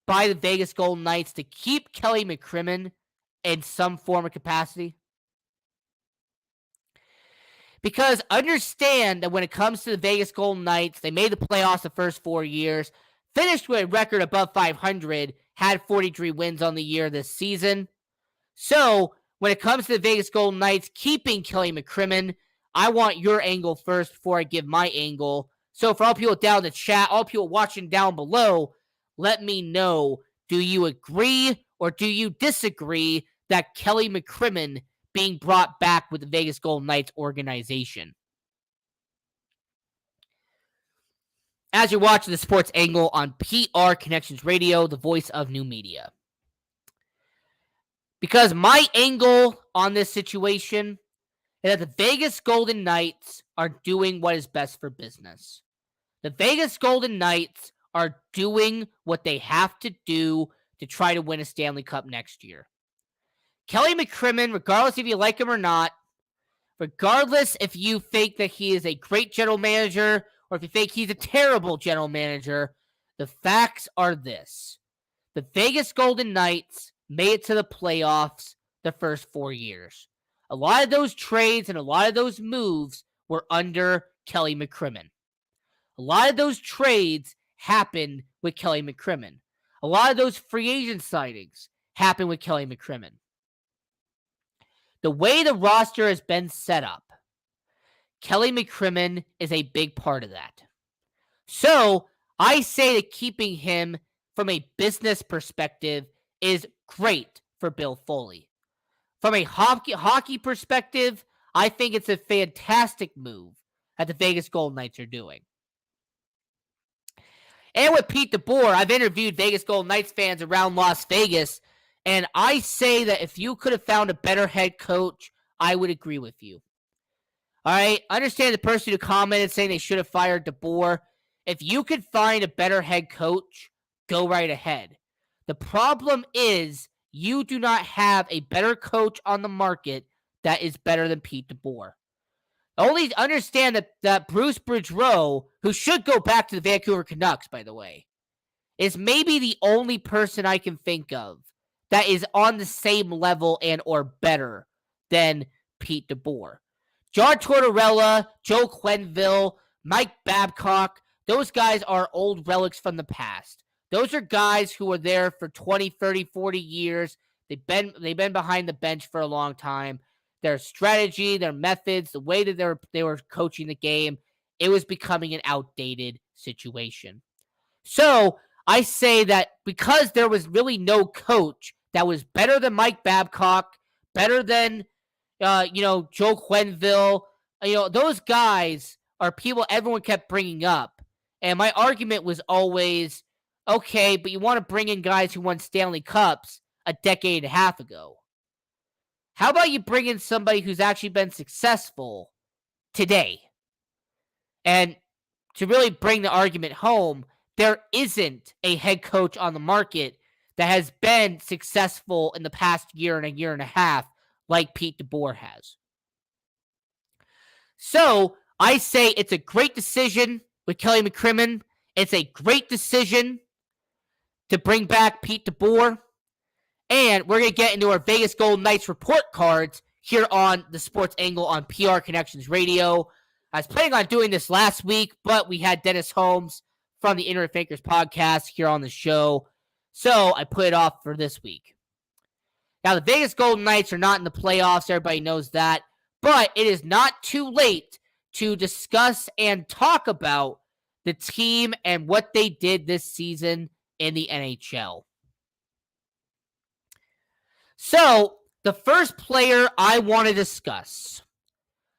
Speaker 1: by the Vegas Golden Knights to keep Kelly McCrimmon in some form of capacity? Because understand that when it comes to the Vegas Golden Knights, they made the playoffs the first 4 years, finished with a record above 500, had 43 wins on the year this season. So, when it comes to the Vegas Golden Knights keeping Kelly McCrimmon, I want your angle first before I give my angle. So, for all people down in the chat, all people watching down below, let me know, do you agree or do you disagree that Kelly McCrimmon being brought back with the Vegas Golden Knights organization? As you're watching the Sports Angle on PR Connections Radio, the voice of new media. Because my angle on this situation is that the Vegas Golden Knights are doing what is best for business. The Vegas Golden Knights are doing what they have to do to try to win a Stanley Cup next year. Kelly McCrimmon, regardless if you like him or not, regardless if you think that he is a great general manager or if you think he's a terrible general manager, the facts are this. The Vegas Golden Knights made it to the playoffs the first 4 years. A lot of those trades and a lot of those moves were under Kelly McCrimmon. A lot of those trades happened with Kelly McCrimmon. A lot of those free agent signings happened with Kelly McCrimmon. The way the roster has been set up, Kelly McCrimmon is a big part of that. So, I say that keeping him from a business perspective is great for Bill Foley. From a hockey perspective, I think it's a fantastic move that the Vegas Golden Knights are doing. And with Pete DeBoer, I've interviewed Vegas Golden Knights fans around Las Vegas, and I say that if you could have found a better head coach, I would agree with you. All right, understand the person who commented saying they should have fired DeBoer. If you could find a better head coach, go right ahead. The problem is you do not have a better coach on the market that is better than Pete DeBoer. Only understand that Bruce Boudreau, who should go back to the Vancouver Canucks, by the way, is maybe the only person I can think of that is on the same level and or better than Pete DeBoer. John Tortorella, Joe Quenneville, Mike Babcock, those guys are old relics from the past. Those are guys who were there for 20, 30, 40 years. They've been behind the bench for a long time. Their strategy, their methods, the way that they were coaching the game, it was becoming an outdated situation. So I say that because there was really no coach that was better than Mike Babcock, better than Joe Quenneville, those guys are people everyone kept bringing up. And my argument was always, okay, but you want to bring in guys who won Stanley Cups a decade and a half ago. How about you bring in somebody who's actually been successful today? And to really bring the argument home, there isn't a head coach on the market that has been successful in the past year and a half like Pete DeBoer has. So, I say it's a great decision with Kelly McCrimmon. It's a great decision to bring back Pete DeBoer. And we're going to get into our Vegas Golden Knights report cards here on the Sports Angle on PR Connections Radio. I was planning on doing this last week, but we had Dennis Holmes from the Internet Fakers podcast here on the show, so I put it off for this week. Now, the Vegas Golden Knights are not in the playoffs. Everybody knows that. But it is not too late to discuss and talk about the team and what they did this season in the NHL. So, the first player I want to discuss,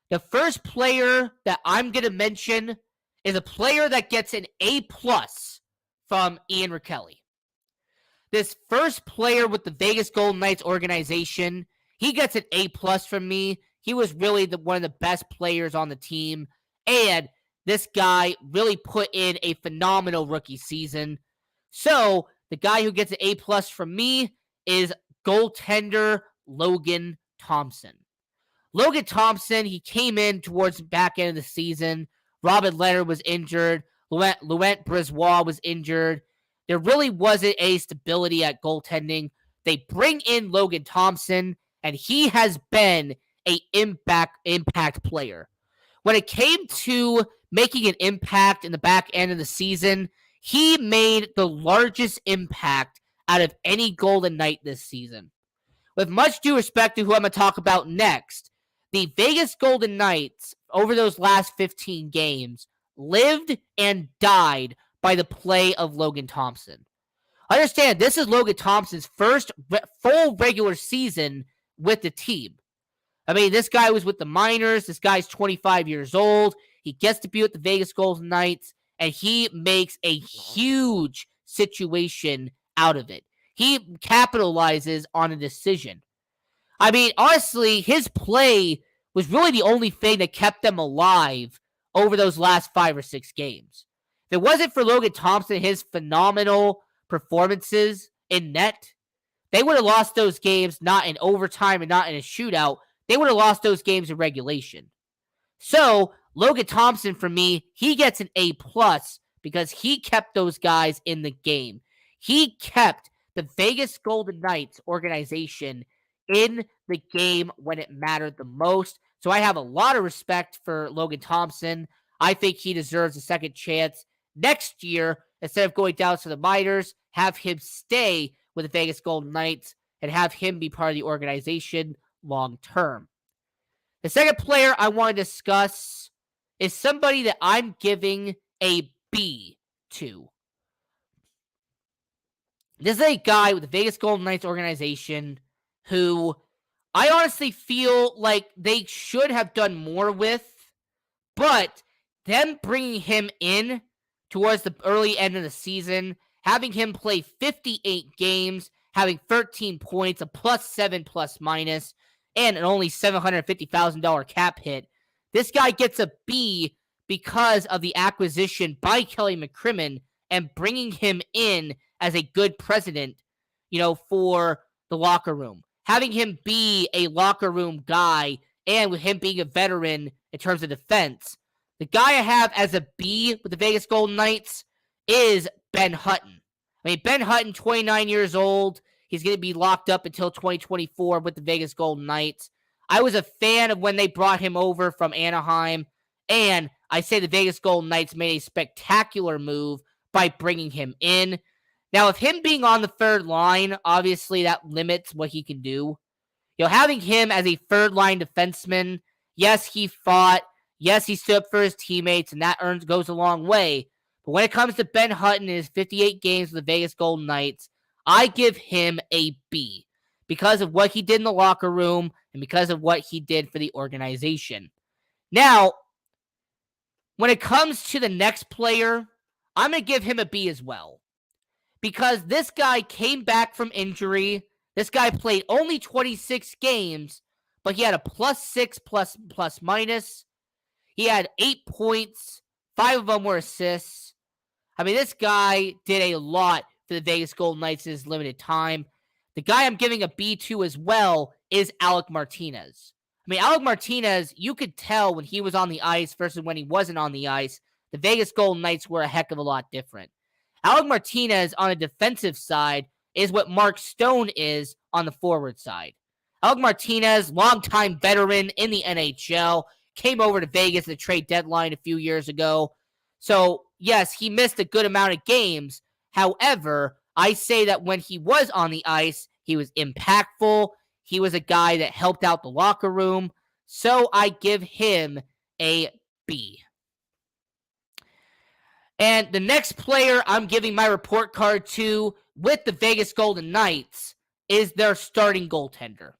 Speaker 1: the first player that I'm going to mention is a player that gets an A+ from Ian Rakelli. This first player with the Vegas Golden Knights organization, he gets an A+ from me. He was really one of the best players on the team, and this guy really put in a phenomenal rookie season. So, the guy who gets an A+ from me is goaltender Logan Thompson. Logan Thompson, he came in towards the back end of the season. Robin Leonard was injured. Laurent Brisebois was injured. There really wasn't a stability at goaltending. They bring in Logan Thompson, and he has been an impact player. When it came to making an impact in the back end of the season, he made the largest impact out of any Golden Knight this season. With much due respect to who I'm going to talk about next, the Vegas Golden Knights, over those last 15 games, lived and died by the play of Logan Thompson. Understand, this is Logan Thompson's first full regular season with the team. I mean, this guy was with the minors. This guy's 25 years old. He gets to be with the Vegas Golden Knights, and he makes a huge situation out of it. He capitalizes on a decision. I mean, honestly, his play was really the only thing that kept them alive over those last 5 or 6 games. If it wasn't for Logan Thompson, his phenomenal performances in net, they would have lost those games not in overtime and not in a shootout. They would have lost those games in regulation. So, Logan Thompson, for me, he gets an A+ because he kept those guys in the game. He kept the Vegas Golden Knights organization in the game when it mattered the most. So I have a lot of respect for Logan Thompson. I think he deserves a second chance next year. Instead of going down to the minors, have him stay with the Vegas Golden Knights and have him be part of the organization long term. The second player I want to discuss is somebody that I'm giving a B to. This is a guy with the Vegas Golden Knights organization who I honestly feel like they should have done more with, but them bringing him in towards the early end of the season, having him play 58 games, having 13 points, a +7 ±, and an only $750,000 cap hit, this guy gets a B because of the acquisition by Kelly McCrimmon and bringing him in as a good president, for the locker room. Having him be a locker room guy and with him being a veteran in terms of defense, the guy I have as a B with the Vegas Golden Knights is Ben Hutton. I mean, Ben Hutton, 29 years old. He's going to be locked up until 2024 with the Vegas Golden Knights. I was a fan of when they brought him over from Anaheim, and I say the Vegas Golden Knights made a spectacular move by bringing him in. Now, with him being on the third line, obviously that limits what he can do. Having him as a third-line defenseman, yes, he fought. Yes, he stood up for his teammates, and that goes a long way. But when it comes to Ben Hutton and his 58 games with the Vegas Golden Knights, I give him a B because of what he did in the locker room and because of what he did for the organization. Now, when it comes to the next player, I'm going to give him a B as well. Because this guy came back from injury. This guy played only 26 games, but he had a +6 ±. He had 8 points. 5 of them were assists. I mean, this guy did a lot for the Vegas Golden Knights in his limited time. The guy I'm giving a B to as well is Alec Martinez. I mean, Alec Martinez, you could tell when he was on the ice versus when he wasn't on the ice, the Vegas Golden Knights were a heck of a lot different. Alec Martinez on a defensive side is what Mark Stone is on the forward side. Alec Martinez, longtime veteran in the NHL, came over to Vegas at the trade deadline a few years ago. So, yes, he missed a good amount of games. However, I say that when he was on the ice, he was impactful. He was a guy that helped out the locker room, so I give him a B. And the next player I'm giving my report card to with the Vegas Golden Knights is their starting goaltender.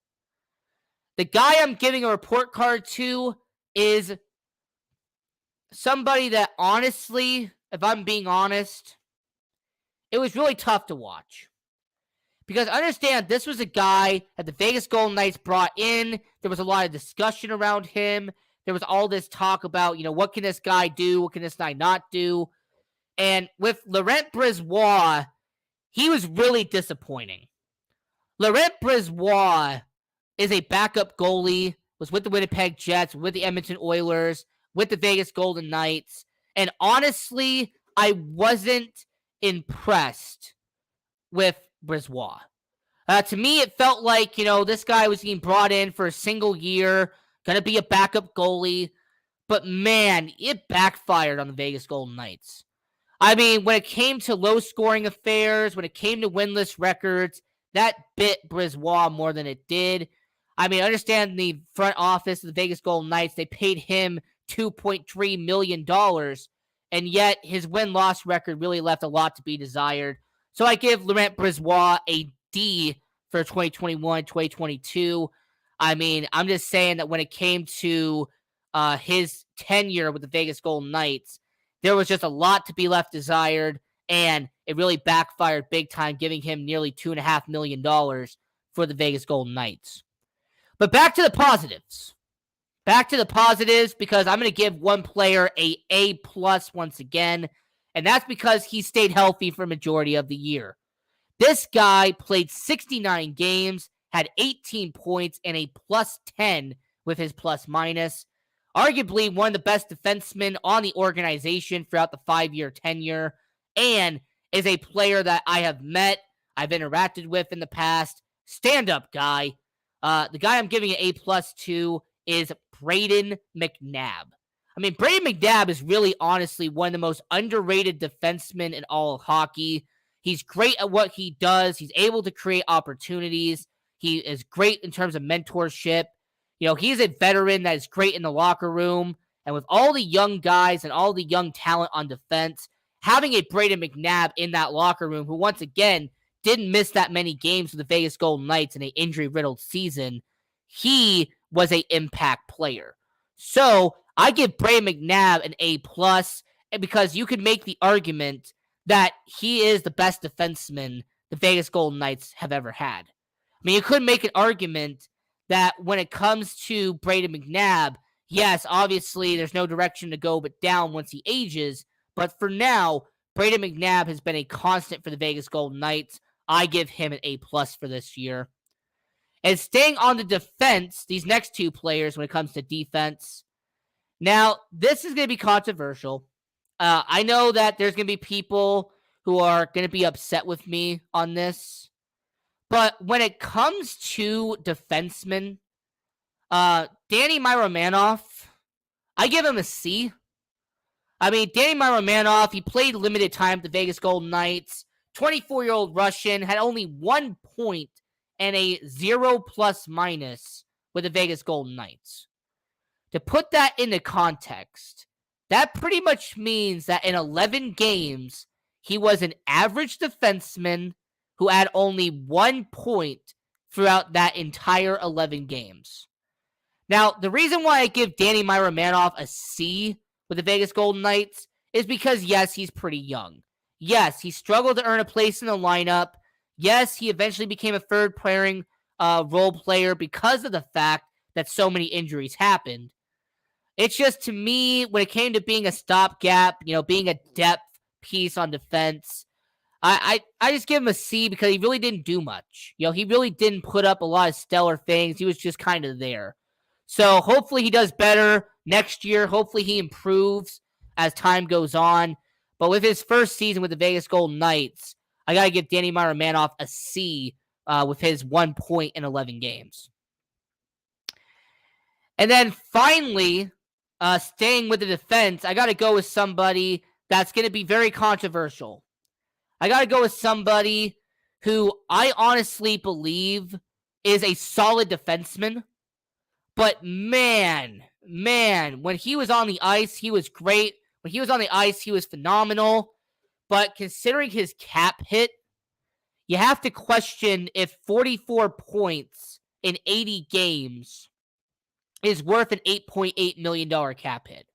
Speaker 1: The guy I'm giving a report card to is somebody that honestly, if I'm being honest, it was really tough to watch. Because understand, this was a guy that the Vegas Golden Knights brought in. There was a lot of discussion around him. There was all this talk about, what can this guy do? What can this guy not do? And with Laurent Brisebois, he was really disappointing. Laurent Brisebois is a backup goalie, was with the Winnipeg Jets, with the Edmonton Oilers, with the Vegas Golden Knights. And honestly, I wasn't impressed with Brisebois. To me, it felt like, this guy was being brought in for a single year, going to be a backup goalie. But man, it backfired on the Vegas Golden Knights. I mean, when it came to low-scoring affairs, when it came to winless records, that bit Brisebois more than it did. I mean, I understand the front office of the Vegas Golden Knights, they paid him $2.3 million, and yet his win-loss record really left a lot to be desired. So I give Laurent Brisebois a D for 2021-2022. I mean, I'm just saying that when it came to his tenure with the Vegas Golden Knights, there was just a lot to be left desired, and it really backfired big time, giving him nearly $2.5 million for the Vegas Golden Knights. But back to the positives. Because I'm going to give one player a A+ once again, and that's because he stayed healthy for a majority of the year. This guy played 69 games, had 18 points, and a +10 with his plus-minus. Arguably one of the best defensemen on the organization throughout the 5-year tenure, and is a player that I have met, I've interacted with in the past. Stand-up guy. The guy I'm giving an A+ to is Brayden McNabb. I mean, Brayden McNabb is really honestly one of the most underrated defensemen in all of hockey. He's great at what he does. He's able to create opportunities. He is great in terms of mentorship. He's a veteran that is great in the locker room. And with all the young guys and all the young talent on defense, having a Brayden McNabb in that locker room, who once again didn't miss that many games with the Vegas Golden Knights in an injury-riddled season, he was an impact player. So I give Brayden McNabb an A+, because you could make the argument that he is the best defenseman the Vegas Golden Knights have ever had. I mean, you could make an argument that when it comes to Brayden McNabb, yes, obviously there's no direction to go but down once he ages, but for now, Brayden McNabb has been a constant for the Vegas Golden Knights. I give him an A+ for this year. And staying on the defense, these next two players when it comes to defense. Now, this is going to be controversial. I know that there's going to be people who are going to be upset with me on this. But when it comes to defensemen, Danny Miromanov, I give him a C. I mean, Danny Miromanov, he played limited time at the Vegas Golden Knights. 24-year-old Russian, had only 1 point and a 0± with the Vegas Golden Knights. To put that into context, that pretty much means that in 11 games, he was an average defenseman who had only 1 point throughout that entire 11 games. Now, the reason why I give Danny Miromanov a C with the Vegas Golden Knights is because, yes, he's pretty young. Yes, he struggled to earn a place in the lineup. Yes, he eventually became a third-pairing role player because of the fact that so many injuries happened. It's just, to me, when it came to being a stopgap, being a depth piece on defense, I just give him a C because he really didn't do much. He really didn't put up a lot of stellar things. He was just kind of there. So hopefully he does better next year. Hopefully he improves as time goes on. But with his first season with the Vegas Golden Knights, I got to give Danny Miromanov a C with his 1 point in 11 games. And then finally, staying with the defense, I got to go with somebody that's going to be very controversial. I got to go with somebody who I honestly believe is a solid defenseman. But man, when he was on the ice, he was great. When he was on the ice, he was phenomenal. But considering his cap hit, you have to question if 44 points in 80 games is worth an $8.8 million cap hit.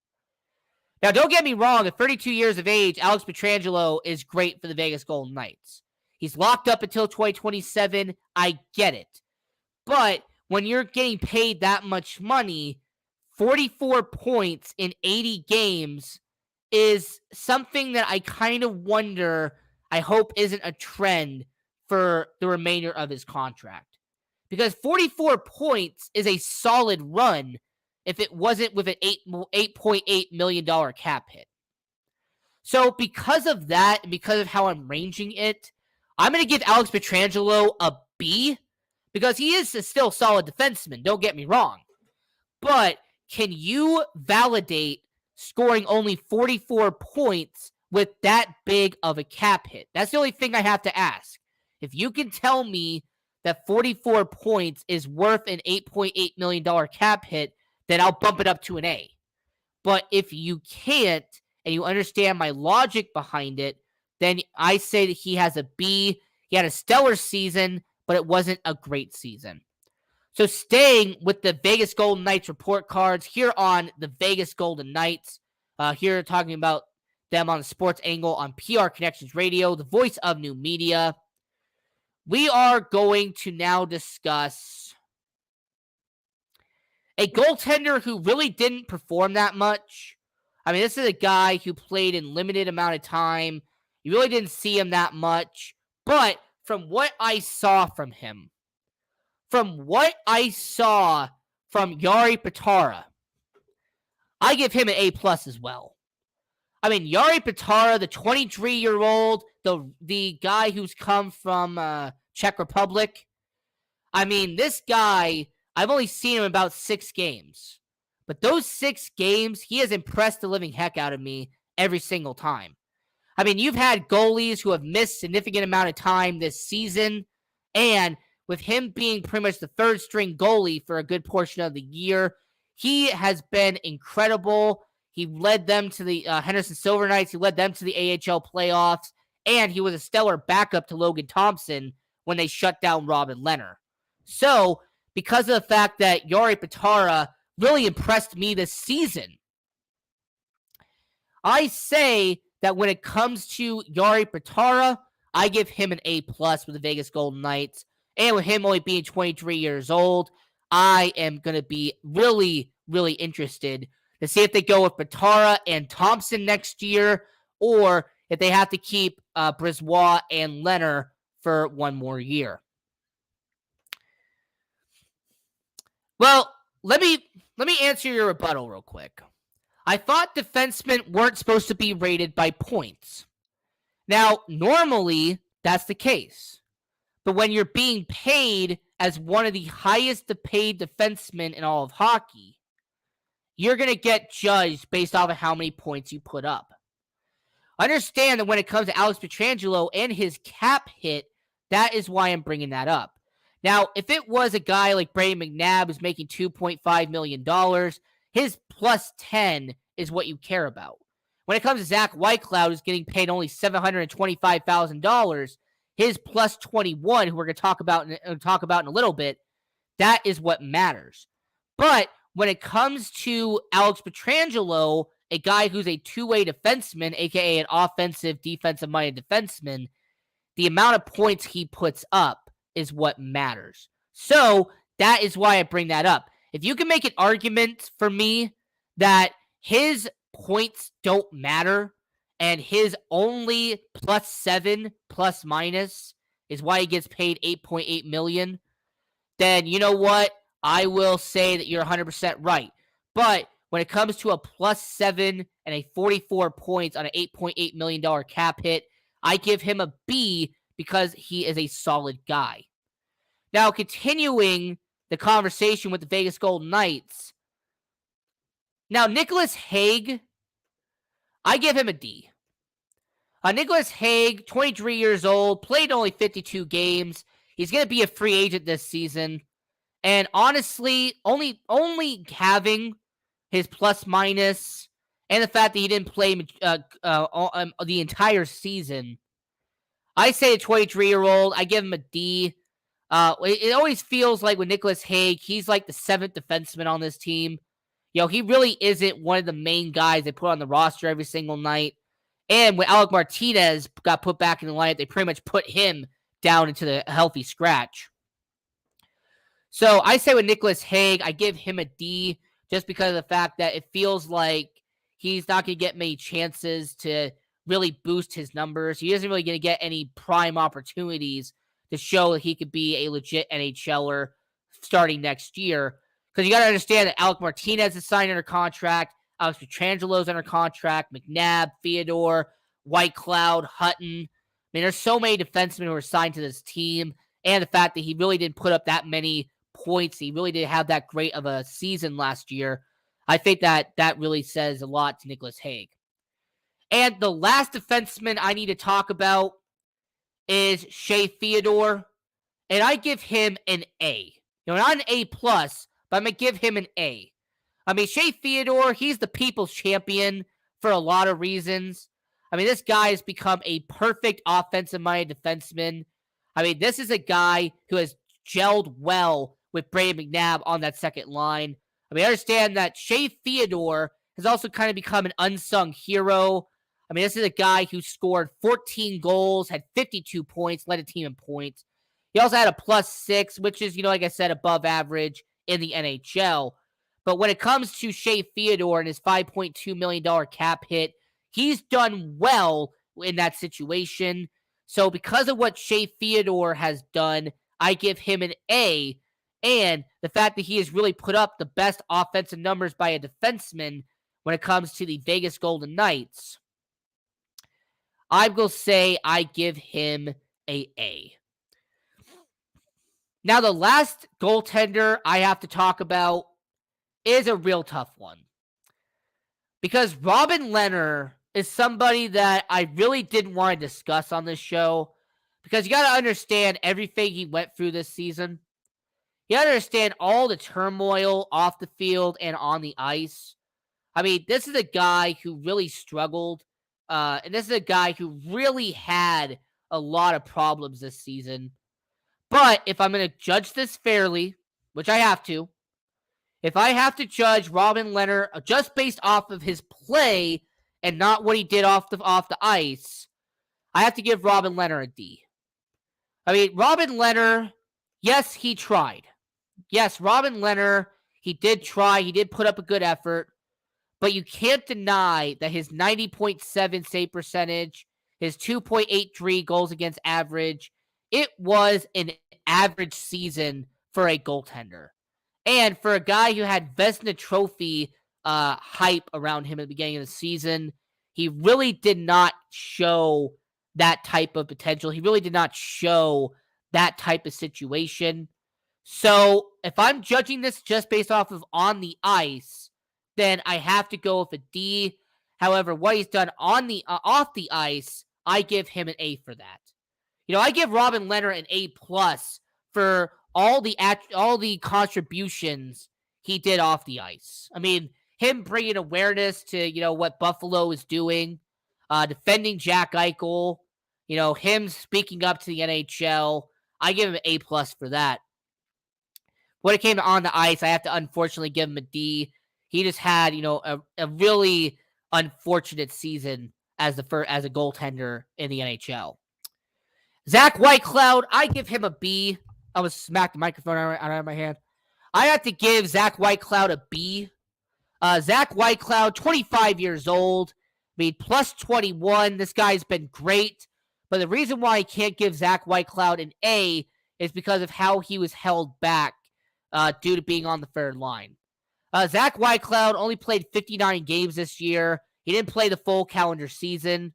Speaker 1: Now, don't get me wrong. At 32 years of age, Alex Pietrangelo is great for the Vegas Golden Knights. He's locked up until 2027. I get it. But when you're getting paid that much money, 44 points in 80 games is something that I kind of wonder, I hope isn't a trend for the remainder of his contract. Because 44 points is a solid run if it wasn't with an $8.8 million cap hit. So because of that, and because of how I'm ranging it, I'm going to give Alex Pietrangelo a B, because he is a still solid defenseman, don't get me wrong. But can you validate scoring only 44 points with that big of a cap hit? That's the only thing I have to ask. If you can tell me that 44 points is worth an $8.8 million cap hit, then I'll bump it up to an A. But if you can't, and you understand my logic behind it, then I say that he has a B. He had a stellar season, but it wasn't a great season. So staying with the Vegas Golden Knights report cards here on the Vegas Golden Knights, here talking about them on the sports angle on PR Connections Radio, the voice of new media. We are going to now discuss a goaltender who really didn't perform that much. I mean, this is a guy who played in limited amount of time. You really didn't see him that much. But from what I saw from him, from Jari Patara, I give him an A+ as well. I mean, Jari Patara, the 23-year-old, the guy who's come from Czech Republic. I mean, this guy, I've only seen him about 6 games. But those 6 games, he has impressed the living heck out of me every single time. I mean, you've had goalies who have missed a significant amount of time this season, and with him being pretty much the third-string goalie for a good portion of the year, he has been incredible. He led them to the Henderson Silver Knights. He led them to the AHL playoffs, and he was a stellar backup to Logan Thompson when they shut down Robin Lehner. So, because of the fact that Jari Patara really impressed me this season, I say that when it comes to Jari Patara, I give him an A+ with the Vegas Golden Knights. And with him only being 23 years old, I am going to be really, really interested to see if they go with Patara and Thompson next year, or if they have to keep Brisebois and Lehner for one more year. Well, let me answer your rebuttal real quick. I thought defensemen weren't supposed to be rated by points. Now, normally, that's the case. But when you're being paid as one of the highest paid defensemen in all of hockey, you're going to get judged based off of how many points you put up. Understand that when it comes to Alex Pietrangelo and his cap hit, that is why I'm bringing that up. Now, if it was a guy like Brayden McNabb who's making $2.5 million, his plus 10 is what you care about. When it comes to Zach Whitecloud, who's getting paid only $725,000, his plus 21, who we're going to talk about in a little bit, that is what matters. But when it comes to Alex Pietrangelo, a guy who's a two-way defenseman, aka an offensive, defensive-minded defenseman, the amount of points he puts up is what matters. So that is why I bring that up. If you can make an argument for me that his points don't matter and his only plus 7 plus minus is why he gets paid $8.8 million, then you know what? I will say that you're 100% right. But when it comes to a plus 7 and a 44 points on an $8.8 million cap hit, I give him a B because he is a solid guy. Now, continuing the conversation with the Vegas Golden Knights. Now, Nicholas Hague, I give him a D. Nicholas Hague, 23 years old, played only 52 games. He's going to be a free agent this season. And honestly, only having his plus minus and the fact that he didn't play the entire season, I say a 23-year-old, I give him a D. It always feels like with Nicholas Hague, he's like the seventh defenseman on this team. He really isn't one of the main guys they put on the roster every single night. And when Alec Martinez got put back in the lineup, they pretty much put him down into the healthy scratch. So I say with Nicholas Hague, I give him a D just because of the fact that it feels like he's not going to get many chances to really boost his numbers. He isn't really going to get any prime opportunities to show that he could be a legit NHLer starting next year. Because you got to understand that Alec Martinez is signed under contract, Alex Pietrangelo is under contract, McNabb, Theodore, Whitecloud, Hutton. I mean, there's so many defensemen who are signed to this team, and the fact that he really didn't put up that many points, he really didn't have that great of a season last year. I think that really says a lot to Nicholas Hague. And the last defenseman I need to talk about is Shea Theodore, and I give him an A. Not an A+, but I'm going to give him an A. I mean, Shea Theodore, he's the people's champion for a lot of reasons. I mean, this guy has become a perfect offensive-minded defenseman. I mean, this is a guy who has gelled well with Brayden McNabb on that second line. I mean, I understand that Shea Theodore has also kind of become an unsung hero. I mean, this is a guy who scored 14 goals, had 52 points, led a team in points. He also had a +6, which is, like I said, above average in the NHL. But when it comes to Shea Theodore and his $5.2 million cap hit, he's done well in that situation. So because of what Shea Theodore has done, I give him an A. And the fact that he has really put up the best offensive numbers by a defenseman when it comes to the Vegas Golden Knights, I will say I give him a A. Now, the last goaltender I have to talk about is a real tough one. Because Robin Lehner is somebody that I really didn't want to discuss on this show. Because you got to understand everything he went through this season. You got to understand all the turmoil off the field and on the ice. I mean, this is a guy who really struggled. And this is a guy who really had a lot of problems this season. But if I'm going to judge this fairly, which I have to, if I have to judge Robin Lehner just based off of his play and not what he did off the ice, I have to give Robin Lehner a D. I mean, Robin Lehner, yes, he tried. Yes, Robin Lehner, he did try. He did put up a good effort. But you can't deny that his 90.7 save percentage, his 2.83 goals against average, it was an average season for a goaltender. And for a guy who had Vezina Trophy hype around him at the beginning of the season, he really did not show that type of potential. He really did not show that type of situation. So if I'm judging this just based off of on the ice, then I have to go with a D. However, what he's done on the off the ice, I give him an A for that. I give Robin Lehner an A+ for all the contributions he did off the ice. I mean, him bringing awareness to, what Buffalo is doing, defending Jack Eichel, him speaking up to the NHL. I give him an A+ for that. When it came to on the ice, I have to unfortunately give him a D. He just had, a really unfortunate season as a goaltender in the NHL. Zach Whitecloud, I give him a B. I almost smacked the microphone out of my hand. I have to give Zach Whitecloud a B. Zach Whitecloud, 25 years old, made +21. This guy's been great. But the reason why I can't give Zach Whitecloud an A is because of how he was held back due to being on the third line. Zach Whitecloud only played 59 games this year. He didn't play the full calendar season.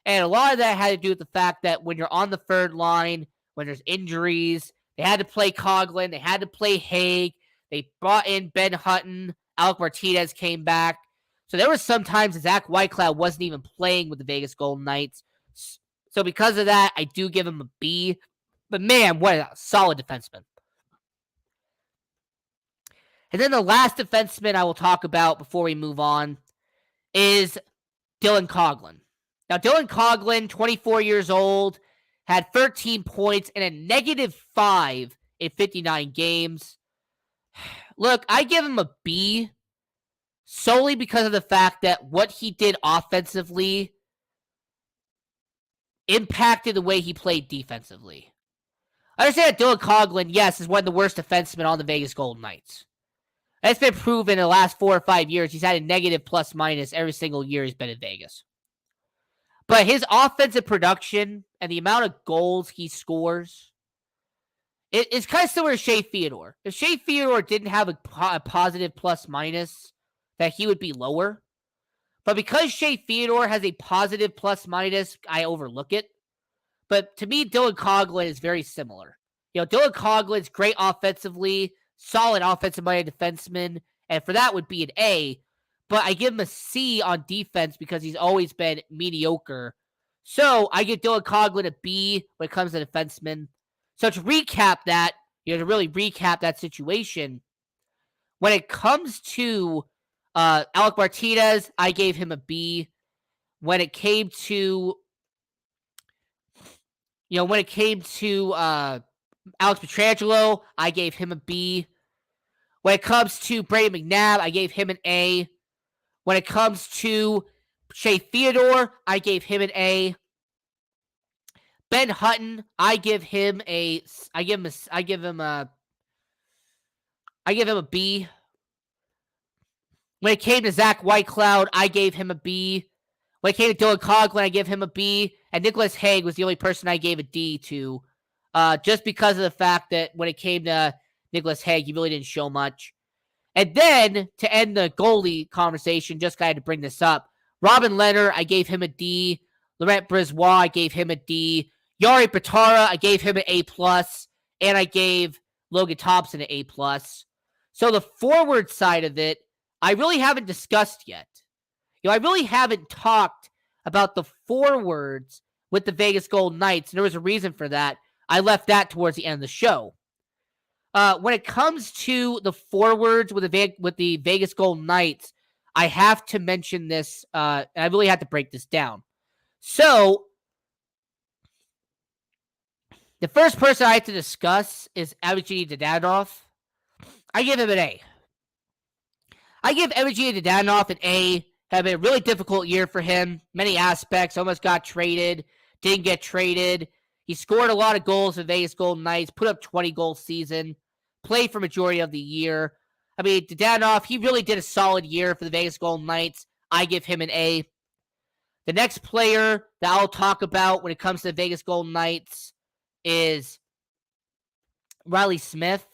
Speaker 1: And a lot of that had to do with the fact that when you're on the third line, when there's injuries, they had to play Coughlin, they had to play Hague, they brought in Ben Hutton, Alec Martinez came back. So there were some times that Zach Whitecloud wasn't even playing with the Vegas Golden Knights. So because of that, I do give him a B. But man, what a solid defenseman. And then the last defenseman I will talk about before we move on is Dylan Coghlan. Now, Dylan Coghlan, 24 years old, had 13 points and a -5 in 59 games. Look, I give him a B solely because of the fact that what he did offensively impacted the way he played defensively. I understand that Dylan Coghlan, yes, is one of the worst defensemen on the Vegas Golden Knights. It's been proven in the last 4 or 5 years. He's had a negative plus-minus every single year he's been in Vegas. But his offensive production and the amount of goals he scores, it's kind of similar to Shea Theodore. If Shea Theodore didn't have a positive plus-minus, that he would be lower. But because Shea Theodore has a positive plus-minus, I overlook it. But to me, Dylan Coghlan is very similar. Dylan Coughlin's great offensively, solid offensive-minded defenseman, and for that would be an A. But I give him a C on defense because he's always been mediocre. So I give Dylan Coghlan a B when it comes to defensemen. So to recap that, to really recap that situation, when it comes to Alec Martinez, I gave him a B. When it came to Alex Pietrangelo, I gave him a B. When it comes to Brady McNabb, I gave him an A. When it comes to Shea Theodore, I gave him an A. Ben Hutton, I give him a B. When it came to Zach Whitecloud, I gave him a B. When it came to Dylan Coghlan, I gave him a B. And Nicholas Hague was the only person I gave a D to, just because of the fact that when it came to Nicholas Hague, he really didn't show much. And then, to end the goalie conversation, just had to bring this up. Robin Lehner, I gave him a D. Laurent Brisebois, I gave him a D. Yari Patara, I gave him an A+. And I gave Logan Thompson an A+. So the forward side of it, I really haven't discussed yet. I really haven't talked about the forwards with the Vegas Golden Knights, and there was a reason for that. I left that towards the end of the show. When it comes to the forwards with the Vegas Golden Knights, I have to mention this, and I really have to break this down. So, the first person I have to discuss is Evgeny Dadonov. I give him an A. I give Evgeny Dadonov an A. Had been a really difficult year for him. Many aspects. Almost got traded. Didn't get traded. He scored a lot of goals for the Vegas Golden Knights. Put up 20-goal season. Played for majority of the year. I mean, Dadonov, he really did a solid year for the Vegas Golden Knights. I give him an A. The next player that I'll talk about when it comes to the Vegas Golden Knights is Riley Smith.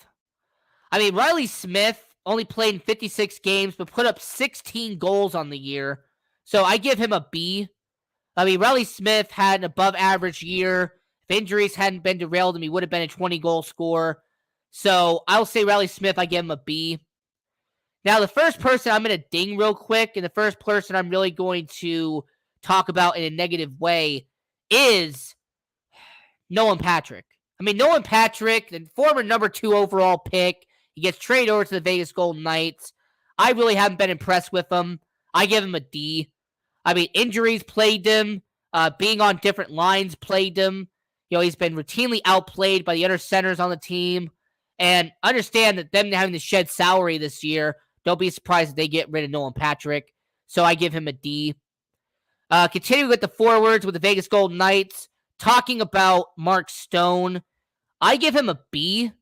Speaker 1: I mean, Riley Smith only played in 56 games, but put up 16 goals on the year. So I give him a B. I mean, Riley Smith had an above-average year. If injuries hadn't been derailed him, he would have been a 20-goal scorer. So I'll say Riley Smith, I give him a B. Now, the first person I'm going to ding real quick, and the first person I'm really going to talk about in a negative way is Nolan Patrick. I mean, Nolan Patrick, the former number 2 overall pick, he gets traded over to the Vegas Golden Knights. I really haven't been impressed with him. I give him a D. I mean, injuries plagued him. Being on different lines plagued him. He's been routinely outplayed by the other centers on the team. And understand that them having to shed salary this year, don't be surprised if they get rid of Nolan Patrick. So I give him a D. Continuing with the forwards with the Vegas Golden Knights, talking about Mark Stone, I give him a B.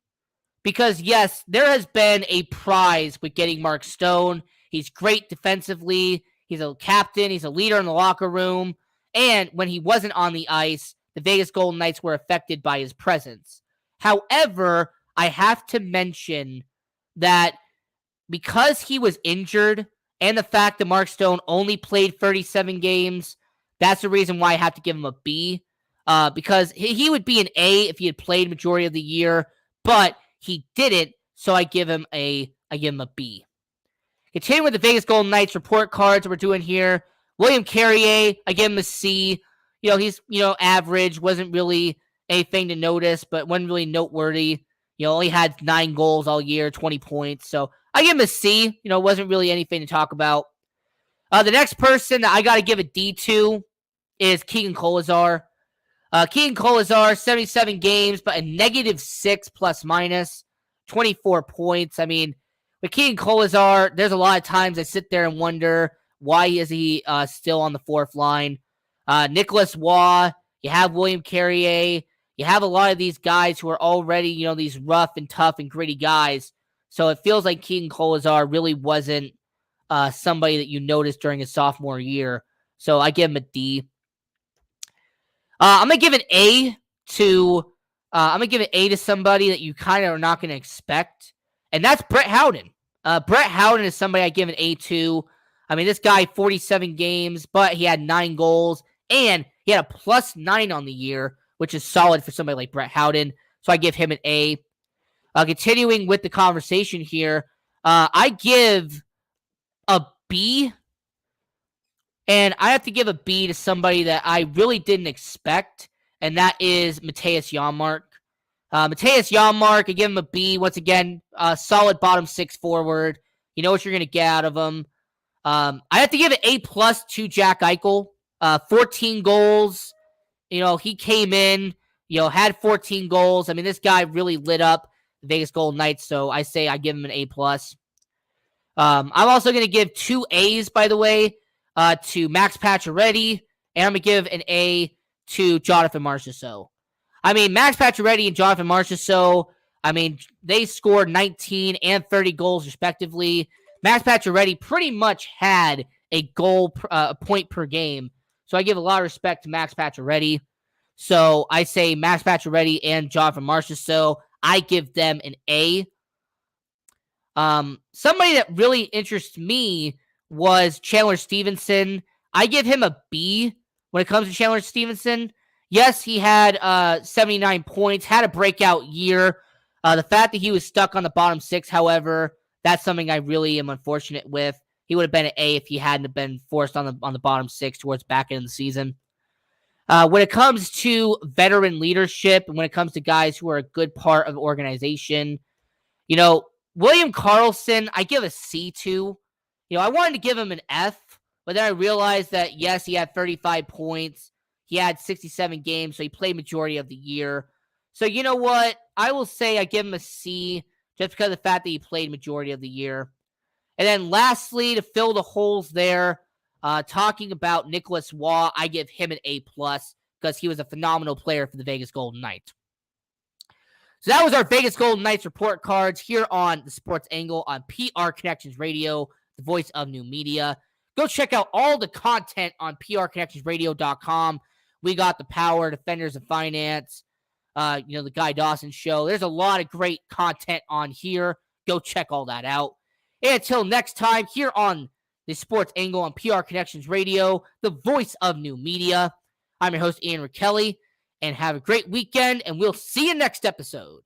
Speaker 1: Because, yes, there has been a prize with getting Mark Stone. He's great defensively. He's a captain. He's a leader in the locker room. And when he wasn't on the ice, the Vegas Golden Knights were affected by his presence. However, I have to mention that because he was injured and the fact that Mark Stone only played 37 games, that's the reason why I have to give him a B. Because he would be an A if he had played majority of the year, but he didn't, so I give him a B. Continuing with the Vegas Golden Knights report cards that we're doing here. William Carrier, I give him a C. He's, average, wasn't really anything to notice, but wasn't really noteworthy. Only had 9 goals all year, 20 points. So I give him a C. Wasn't really anything to talk about. The next person that I got to give a D to is Keegan Kolesar. Keegan Kolesar, 77 games, but a -6 plus minus, 24 points. I mean, with Keegan Kolesar, there's a lot of times I sit there and wonder, why is he still on the fourth line? Nicholas Waugh, you have William Carrier, you have a lot of these guys who are already, these rough and tough and gritty guys. So it feels like Keegan Kolesar really wasn't somebody that you noticed during his sophomore year. So I give him a D. I'm gonna give an A to somebody that you kind of are not gonna expect, and that's Brett Howden. Brett Howden is somebody I give an A to. I mean, this guy 47 games, but he had 9 goals, and he had a +9 on the year, which is solid for somebody like Brett Howden. So I give him an A. Continuing with the conversation here, I give a B. And I have to give a B to somebody that I really didn't expect, and that is Matthias Janmark. Matthias Janmark, I give him a B. Once again, solid bottom 6 forward. You know what you're going to get out of him. I have to give an A+ to Jack Eichel. 14 goals. He came in, had 14 goals. I mean, this guy really lit up the Vegas Golden Knights, so I say I give him an A+. I'm also going to give 2 A's, by the way, to Max Pacioretty, and I'm going to give an A to Jonathan Marchessault. I mean, Max Pacioretty and Jonathan Marchessault, I mean, they scored 19 and 30 goals respectively. Max Pacioretty pretty much had a point per game. So I give a lot of respect to Max Pacioretty. So I say Max Pacioretty and Jonathan Marchessault, I give them an A. Somebody that really interests me was Chandler Stevenson. I give him a B when it comes to Chandler Stevenson. Yes, he had 79 points, had a breakout year. The fact that he was stuck on the bottom 6, however, that's something I really am unfortunate with. He would have been an A if he hadn't been forced on the bottom 6 towards back end of the season. When it comes to veteran leadership, and when it comes to guys who are a good part of the organization, William Karlsson, I give a C to. I wanted to give him an F, but then I realized that, yes, he had 35 points. He had 67 games, so he played majority of the year. So you know what? I will say I give him a C just because of the fact that he played majority of the year. And then lastly, to fill the holes there, talking about Nicholas Waugh, I give him an A+ because he was a phenomenal player for the Vegas Golden Knights. So that was our Vegas Golden Knights report cards here on the Sports Angle on PR Connections Radio, the voice of new media. Go check out all the content on prconnectionsradio.com. We got the Power, Defenders of Finance, the Guy Dawson Show. There's a lot of great content on here. Go check all that out. And until next time, here on the Sports Angle on PR Connections Radio, the voice of new media, I'm your host, Ian Kelly, and have a great weekend, and we'll see you next episode.